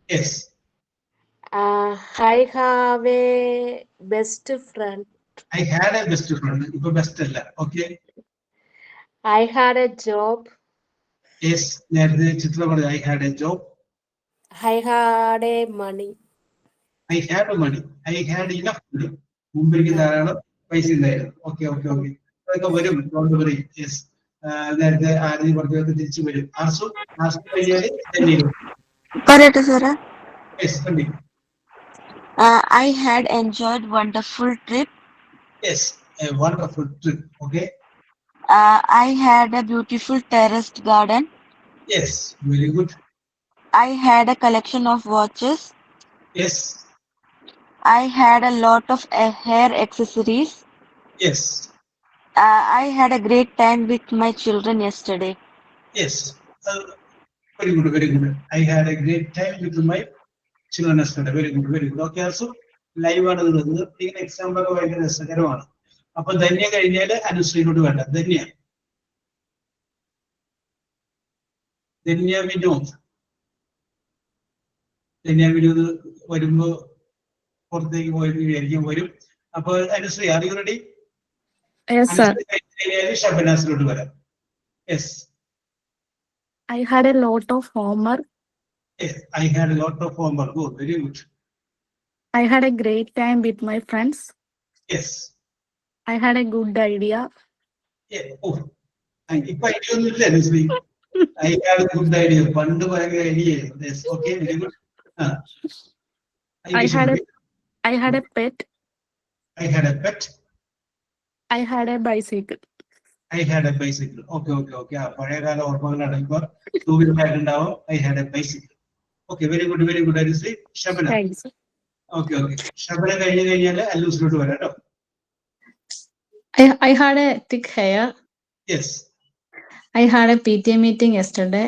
Yes. I have a best friend. I had a best friend. ഇപ്പൊ best അല്ല. Okay. I had a job. Yes, നേരത്തെ ചിത്രം പറഞ്ഞു. I had a job. I had a money. I had money. I had enough money. മുമ്പ് എനിക്ക് ധാരാളം പൈസ ഉണ്ടായിരുന്നു. ഓക്കെ ഓക്കെ ഓക്കെ, അതൊക്കെ വരും. Don't worry. യെസ്, നേരത്തെ ആരതി പറഞ്ഞതൊക്കെ തിരിച്ചു വരും. ആർസു കഴിഞ്ഞാല് പറയട്ടെ സാറേ. Yes, continue. I had enjoyed wonderful trip. Yes, a wonderful trip. Okay. I had a beautiful terraced garden. Yes, very good. I had a collection of watches. Yes. I had a lot of hair accessories. Yes. I had a great time with my children yesterday. Yes, very good, very good. I had a great time with my children yesterday. Very good, very good. Okay, also ലൈവാണ് വരുന്നത്. ഇങ്ങനെ example ഒക്കെ ഭയങ്കര രസകരമാണ്. അപ്പൊ ധന്യ കഴിഞ്ഞാല് അനുശ്രീനോട് വേണ്ട. ധന്യ വിനോദ്. വിനോദ് വരുമ്പോ പുറത്തേക്ക് പോയെന്ന് വിചാരിക്കാൻ വരും. അപ്പൊ അനുശ്രീ, ആർ യു റെഡി? കഴിഞ്ഞാല് ഷബനാസിലോട്ട് വരാം. Yes. I had a lot of homework. Yes, I had a lot of homework. Good, very good. I had a great time with my friends. Yes. I had a good idea. Yeah. Oh, ഇപ്പൊ idea ഒന്നും ഇല്ല Anusree. I had a good idea. പണ്ട് ഭയങ്കര idea. Yes, okay, very good. I had a pet. I had a pet. I had a bicycle. I had a bicycle. Okay, okay, okay. പഴയകാല ഓർമ്മകളാണ്. ഇപ്പൊ two വീലറായിട്ടുണ്ടാവും. I had a bicycle. Okay, very good, very good. Anushree. Shabana. Thanks. Okay, okay. Shabana കഴിഞ്ഞാല് അല്ലൂസിലോട്ട് വരാം കേട്ടോ. I had a thick hair. Yes. I had a PTA meeting yesterday.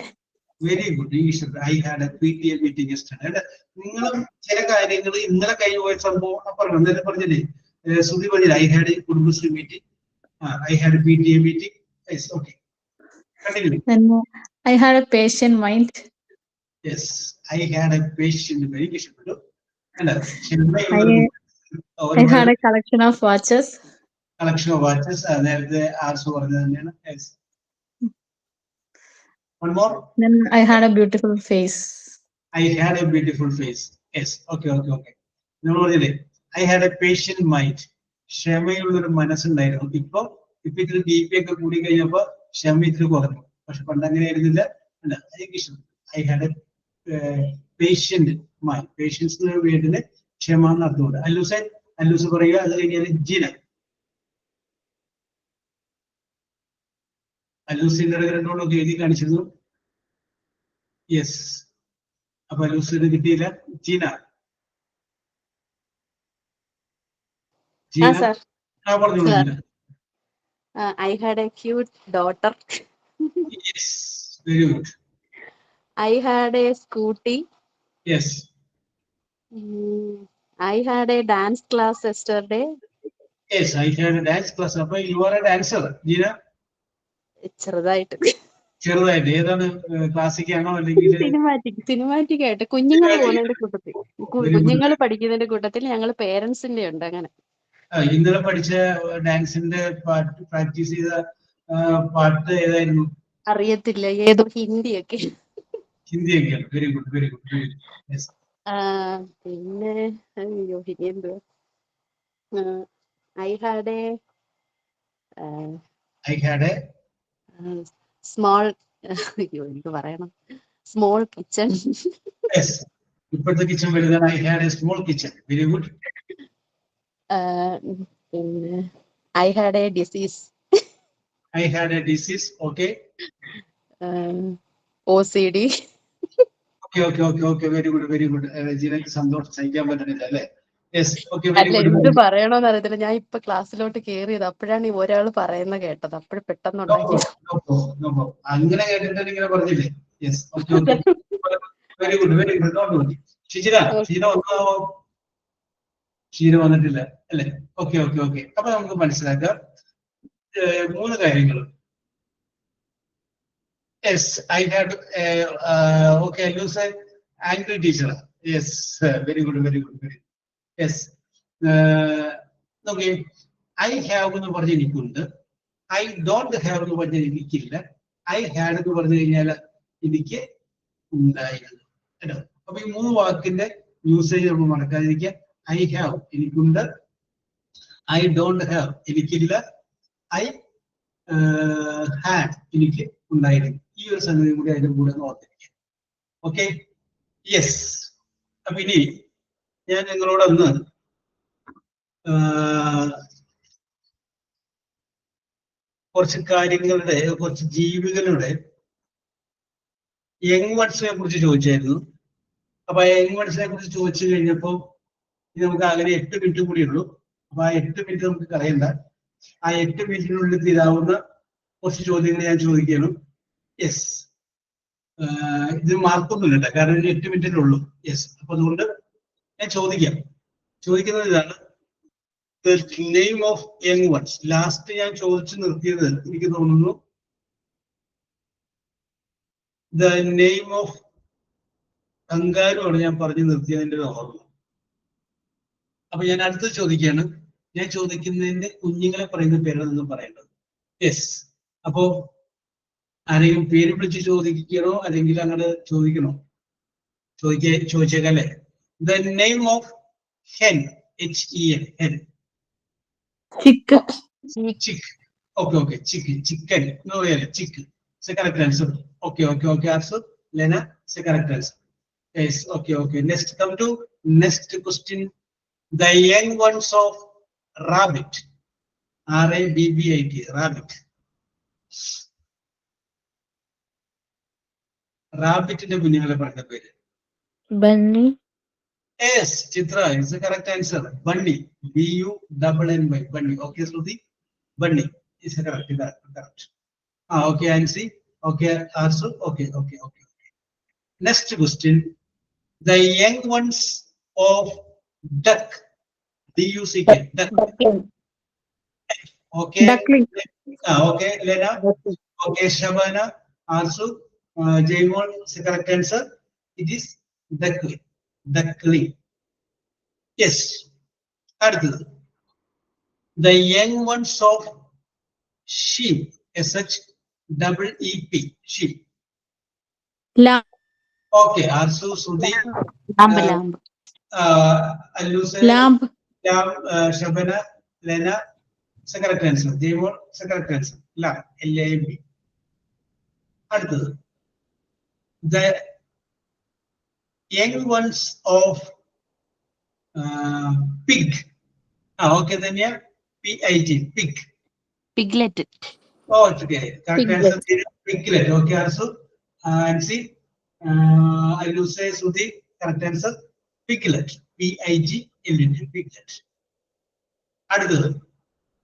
Very good. I had A PTA meeting yesterday. നിങ്ങളും ചില കാര്യങ്ങൾ ഇന്നലെ കഴിഞ്ഞു പോയ സംഭവം പറഞ്ഞു. പറഞ്ഞില്ലേ, ശ്രുതി പറഞ്ഞില്ലേ, I had A Kudumbashree meeting, I had A PTA meeting. Yes, okay, continue. Then I had a patient mind. Yes, I had A patient. എനിക്ക് ഇഷ്ടപ്പെട്ടു. I had a collection of watches. Collection of watches. നേരത്തെ ആർസു പറഞ്ഞത് തന്നെയാണ്. Yes. One more. Then I had a beautiful face. I had a beautiful face. Yes. Okay, okay, okay. നമ്മൾ പറഞ്ഞില്ലേ, I had a patient mind. ക്ഷമയുള്ളൊരു മനസ്സുണ്ടായിരുന്നു. ഇപ്പൊ ഇത്തിരി BP ഒക്കെ കൂടി കഴിഞ്ഞപ്പോ ക്ഷമ ഇത്തിരി കുറഞ്ഞു. പക്ഷെ പണ്ട് അങ്ങനെ ആയിരുന്നില്ല. അല്ല, എനിക്ക് ഇഷ്ടപ്പെട്ടു. I had a patient mind. Patience വീടിന് ക്ഷമ എന്ന് അർത്ഥമുണ്ട്. അല്ലൂസ് പറയുക. അത് കഴിഞ്ഞാൽ ജിന. അല്ലൂസിന്റെ രണ്ടോളൊക്കെ എഴുതി കാണിച്ചിരുന്നു. യെസ്. അപ്പൊ അല്ലൂസിന് കിട്ടിയില്ല. ജീന. പറഞ്ഞോളൂ Jeena. I had a cute daughter. Yes, very good. I had a scooty. Yes. I had a dance class yesterday. Yes, I had a dance class. അപ്പൊ you are a dancer, Jeena? ചെറുതായിട്ട്. ചെറുതായിട്ട് ഏതാണ്, ക്ലാസിക് ആണോ അല്ലെങ്കിൽ cinematic ആയിട്ട് കുഞ്ഞുങ്ങൾ പോകുന്നതിന്റെ കൂട്ടത്തിൽ, കുഞ്ഞുങ്ങൾ പഠിക്കുന്നതിന്റെ കൂട്ടത്തിൽ ഞങ്ങൾ പേരൻസിന്റെ ഉണ്ട് അങ്ങനെ. ഇന്നലെ പഠിച്ച ഡാൻസിന്റെ പാട്ട് പ്രാക്ടീസ് ചെയ്ത പാട്ട് ഏതായിരുന്നു? അറിയത്തില്ല, ഏതോ ഹിന്ദിയൊക്കെ. ഹിന്ദിയൊക്കെയാണ്. Very good, very good, very good. പിന്നെ അയ്യോ ഇനി എന്തുവാ, I had a small അയ്യോ എനിക്ക് പറയണം, സ്മോൾ കിച്ചൺ. ഇപ്പോഴത്തെ കിച്ചൺ വലുതാണ്. I had a small kitchen. Very good. പിന്നെ I had a disease. I had a disease. Okay. OCD. Okay. Very good, very good. ജീനക്ക് സന്തോഷം സഹിക്കാൻ പറ്റുന്നില്ല അല്ലേ? യെസ്. ഓക്കെ, വെരി അല്ല, ഗുഡ്. എന്ത് പറയണോന്ന് അറിയത്തില്ല. ഞാൻ ഇപ്പൊ ക്ലാസ്സിലോട്ട് കേറിയത്, അപ്പോഴാണ് ഈ ഒരാൾ പറയുന്ന കേട്ടത്. അപ്പോഴും പെട്ടെന്ന് ഉണ്ടാക്കിയത്. അങ്ങനെ കേട്ടിട്ട് ഇങ്ങനെ പറഞ്ഞില്ലേ? Yes. Okay. Very good, very good. Shijina ഒന്നാമോ? ഷീന വന്നിട്ടില്ല അല്ലേ? ഓക്കെ. അപ്പൊ നമുക്ക് മനസ്സിലാക്കാം 3 കാര്യങ്ങൾ. Yes, I had okay, you said angry teacher. Yes, very good. Yes. Okay, I have എന്ന് പറഞ്ഞ എനിക്കുണ്ട്, I don't have എന്ന് പറഞ്ഞ എനിക്കില്ല, I had എന്ന് പറഞ്ഞു കഴിഞ്ഞാൽ എനിക്ക് ഉണ്ടായിരുന്നു കേട്ടോ. അപ്പൊ ഈ 3 വാക്കിന്റെ യൂസേജ് നമ്മൾ മറക്കാതിരിക്കുക. I have എനിക്കുണ്ട്, I don't have എനിക്കില്ല, I had എനിക്ക് ഉണ്ടായിരുന്നു. ഈ ഒരു സംഗതി കൂടി അതിന്റെ കൂടെ ഓർത്തിരിക്കുക. Okay, yes. അപ്പൊ ഇനി ഞാൻ നിങ്ങളോടൊന്ന് കുറച്ച് കാര്യങ്ങളുടെ, കുറച്ച് ജീവികളുടെ യങ് വൺസിനെ കുറിച്ച് ചോദിച്ചായിരുന്നു. അപ്പൊ ആ യങ് വൺസിനെ കുറിച്ച് ചോദിച്ചു കഴിഞ്ഞപ്പോൾ ഇനി നമുക്ക് അങ്ങനെ 8 മിനിറ്റ് കൂടി ഉള്ളൂ. അപ്പൊ ആ 8 മിനിറ്റ് നമുക്ക് കളയണ്ട. ആ 8 മിനിറ്റിനുള്ളിൽ തീരാവുന്ന കുറച്ച് ചോദ്യങ്ങൾ ഞാൻ ചോദിക്കുകയാണ്. യെസ്, ഇത് മാർക്കൊന്നുമില്ല കേട്ടോ, കാരണം 8 മിനിറ്റിലേ ഉള്ളൂ. യെസ്, അപ്പൊ അതുകൊണ്ട് ഞാൻ ചോദിക്കുന്നത് ഇതാണ്, the name of young ones. Last ഞാൻ ചോദിച്ചു നിർത്തിയത് എനിക്ക് തോന്നുന്നു the name of കങ്കാരുമാണ് ഞാൻ പറഞ്ഞു നിർത്തിയതിന്റെ ഓർമ്മ. അപ്പൊ ഞാൻ അടുത്ത് ചോദിക്കുകയാണ്, ഞാൻ ചോദിക്കുന്നതിന്റെ കുഞ്ഞുങ്ങളെ പറയുന്ന പേരാണെന്ന് പറയേണ്ടത്. യെസ്, അപ്പോ ആരെങ്കിലും പേര് വിളിച്ച് ചോദിക്കണോ അല്ലെങ്കിൽ അങ്ങനെ ചോദിക്കണോ? ചോദിച്ചേക്കല്ലേ. The name of hen, HEN, hen. Chick. Okay, chicken. No, really, chick. It's a correct answer. Okay, answer. Lena, it's a correct answer. Yes, okay. Next, come to next question. The young ones of rabbit. RABBIT, rabbit. റാബിറ്റിന്റെ കുഞ്ഞുങ്ങളെ പറഞ്ഞ പേര്? Bunny. Yes, Chitra is the correct answer. Bunny, BUNNY, Bunny. Okay, Shruti, Bunny is the correct. Okay, Ansi. Okay, Arsu. Okay. Next question. The young ones of duck. DUCK. Duck. Okay. Duckling. Okay, Lena. Okay, Shabana. Arsu. Jaymon is the correct answer. It is duckling. Yes. அடுத்தது, the young ones of sheep. SHEEP. Sheep. Lamb. Okay, Arsu, Sudhi. Lamb. Lamb. Shabana, Lena, is the correct answer. Jaymon is the correct answer. Lamb, LAMB. അടുത്തത്, the young ones of pig. Okay, then yeah, PIG, pig. Piglet. Oh, it's okay. Correct answer, piglet. Okay, also, and see, I will say Sudhi, correct answer, piglet. PIGLET, piglet. അടുത്തത്,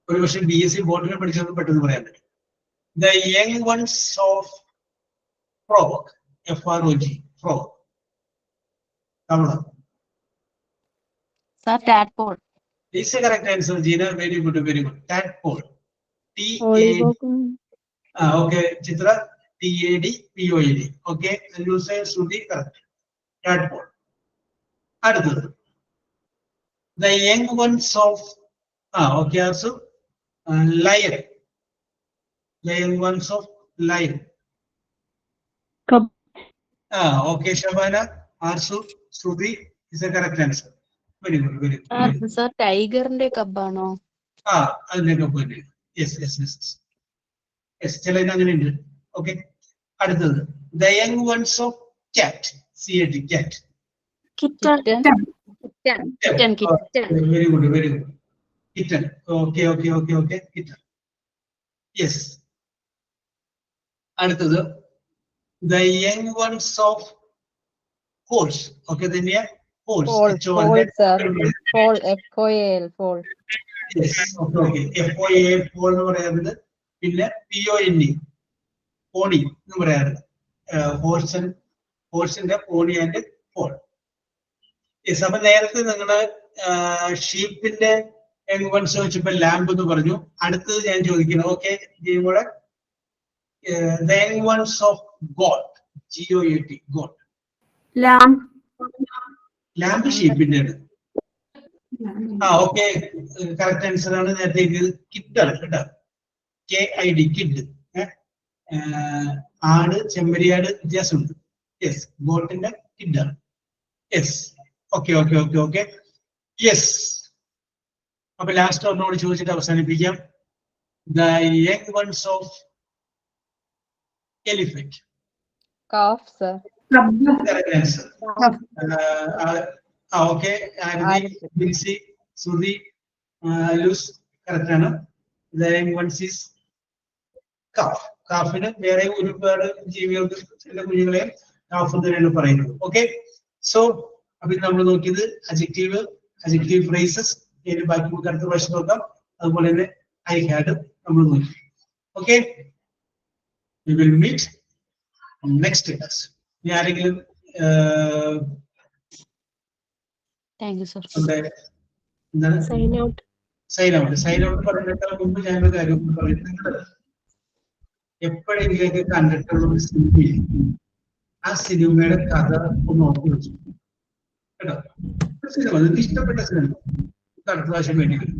ഒരു പക്ഷേ BSc ബോട്ടിനെ പഠിച്ചത് പെട്ടെന്ന് പറയാൻ പറ്റും. The young ones of frog. FROG, frog. Kamala. Sir, tadpole. Is the correct answer, Gina. Very good, very good. Tadpole. Okay, Chitra. TADPOLE. Okay, and you say Sudhi correct. Tadpole. Adutha. The young ones of okay, also lion. The young ones of lion. Okay, Shabana. Arsu, Sudhi is the correct answer. Very good, very good. Sir, tiger inde kabbano. Yes, yes, yes. Yes, okay. The young ones of cat. CAT, cat. Kitten. Kitten. Very good, very good. Kitten. Okay. Kitten. Yes. The young ones of horse. Okay, then yeah. Horse. Foal, sir. Foal, FOAL, foal. Yes, okay. FOA, foal എന്ന് പറയുന്നത് പിന്നെ PONE, pony എന്ന് പറയാറുണ്ട്. Horseന്റെ pony and foal. Yes, അപ്പൊ നേരത്തെ നിങ്ങള് ഷീപ്പിന്റെ young ones വെച്ചപ്പോ ലാമ്പ് എന്ന് പറഞ്ഞു. അടുത്തത് ഞാൻ ചോദിക്കുന്നു. ഓക്കെ, ജീവോടെ the young ones of goat. GOAT, goat. lamb ഷീപ്പിന്റെ ആണ്. ഓക്കെ, കറക്റ്റ് ആൻസർ ആണ്. നേരത്തേക്ക് കിഡാണ് കേട്ടോ. KID, kid. ആട്, ചെമ്മരിയാട് വ്യത്യാസമുണ്ട്. യെസ്, ഗോട്ടിന്റെ കിഡാണ്. Yes, okay. യെസ്, അപ്പൊ ലാസ്റ്റ് ഒന്നോട് ചോദിച്ചിട്ട് അവസാനിപ്പിക്കാം. The young ones of elephant. Calf, sir. Correct answer. Okay, Binsi, Sudhi, Luz, correct ആണ്. The young ones is calf. കാഫിന് വേറെ ഒരുപാട് ജീവികൾക്ക് ചില കുഞ്ഞുങ്ങളെ കാഫ് എന്ന് തന്നെയാണ് പറയുന്നത്. ഓക്കെ, സോ അപ്പൊ നമ്മൾ നോക്കിയത് അഡ്ജക്റ്റീവ് ഫ്രേസസ്. ബാക്കി നമുക്ക് അടുത്ത പ്രാവശ്യം നോക്കാം. അതുപോലെ തന്നെ ഐ ഹാഡ് നമ്മൾ നോക്കി. Okay, we will meet next class. ഇനി ആരെങ്കിലും എന്താണ് സൈൻ ഔട്ട് പറഞ്ഞിട്ട് മുമ്പ് ഞാനൊരു കാര്യം പറയുന്നത്, എപ്പോഴെങ്കിലൊക്കെ കണ്ടിട്ടുള്ള ഒരു സിനിമയിൽ ആ സിനിമയുടെ കഥ ഒന്ന് ഓർത്ത് വെച്ചു കേട്ടോ. സിനിമ നിങ്ങൾക്ക് ഇഷ്ടപ്പെട്ട സിനിമ അടുത്ത പ്രാവശ്യം വേണ്ടി വരും.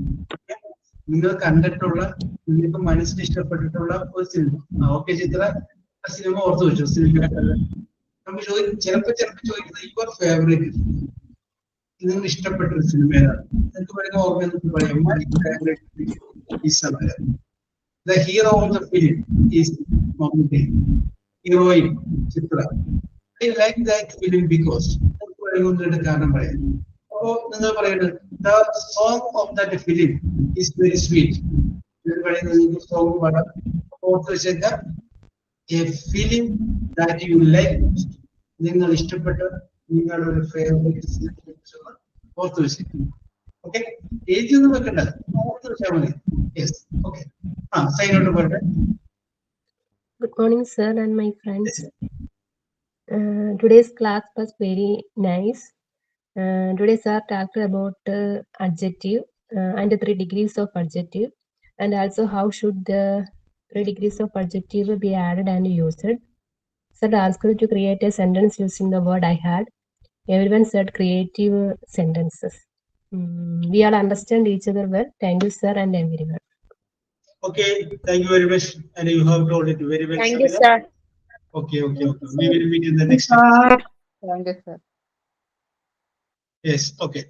നിങ്ങൾ കണ്ടിട്ടുള്ള, നിങ്ങൾക്ക് മനസ്സിന് ഇഷ്ടപ്പെട്ടിട്ടുള്ള ഒരു സിനിമ. ഓക്കെ ചിത്ര, ആ സിനിമ ഓർത്ത് വെച്ചു. സിനിമയുടെ കഥ നമുക്ക് ചിലപ്പോ ചോദിക്കുന്നത് യുവർ ഫേവറേറ്റ്, നിങ്ങൾ ഇഷ്ടപ്പെട്ട ഒരു സിനിമ ഏതാണ്? നിങ്ങൾക്ക് പറയുന്ന ഓർമ്മ എന്നൊക്കെ പറയാം. The hero of the film is Mammootty. Heroine Chitra. I like that film because കാരണം പറയാം. അപ്പോ നിങ്ങൾ പറയുന്നത് the song of that film is very sweet. നിങ്ങൾ പറയുന്നത് സോങ് പാടാം. ഓർത്ത് വെച്ചേക്കാം. A film that you like, നിങ്ങൾ ഇഷ്ടപ്പെട്ട നിങ്ങളുടെ ഒരു ഫേവറേറ്റ് സിനിമ ഓർത്ത് വെച്ചേക്കാം. ഓക്കെ, എഴുതിയൊന്നും വെക്കണ്ട, ഓർത്ത് വെച്ചാൽ മതി. Yes, okay. Sign out about it. Good morning, sir and my friends. Today's class was very nice. Today, sir talked about adjective and the 3 degrees of adjective, and also how should the 3 degrees of adjective be added and used. Sir asked you to create a sentence using the word I had. Everyone said creative sentences. We all understand each other well. Thank you, sir, and everyone. Okay, thank you very much, and you have told it very well. Thank you, sir. Okay. We will meet in the next class. Thank you, sir. Yes, okay.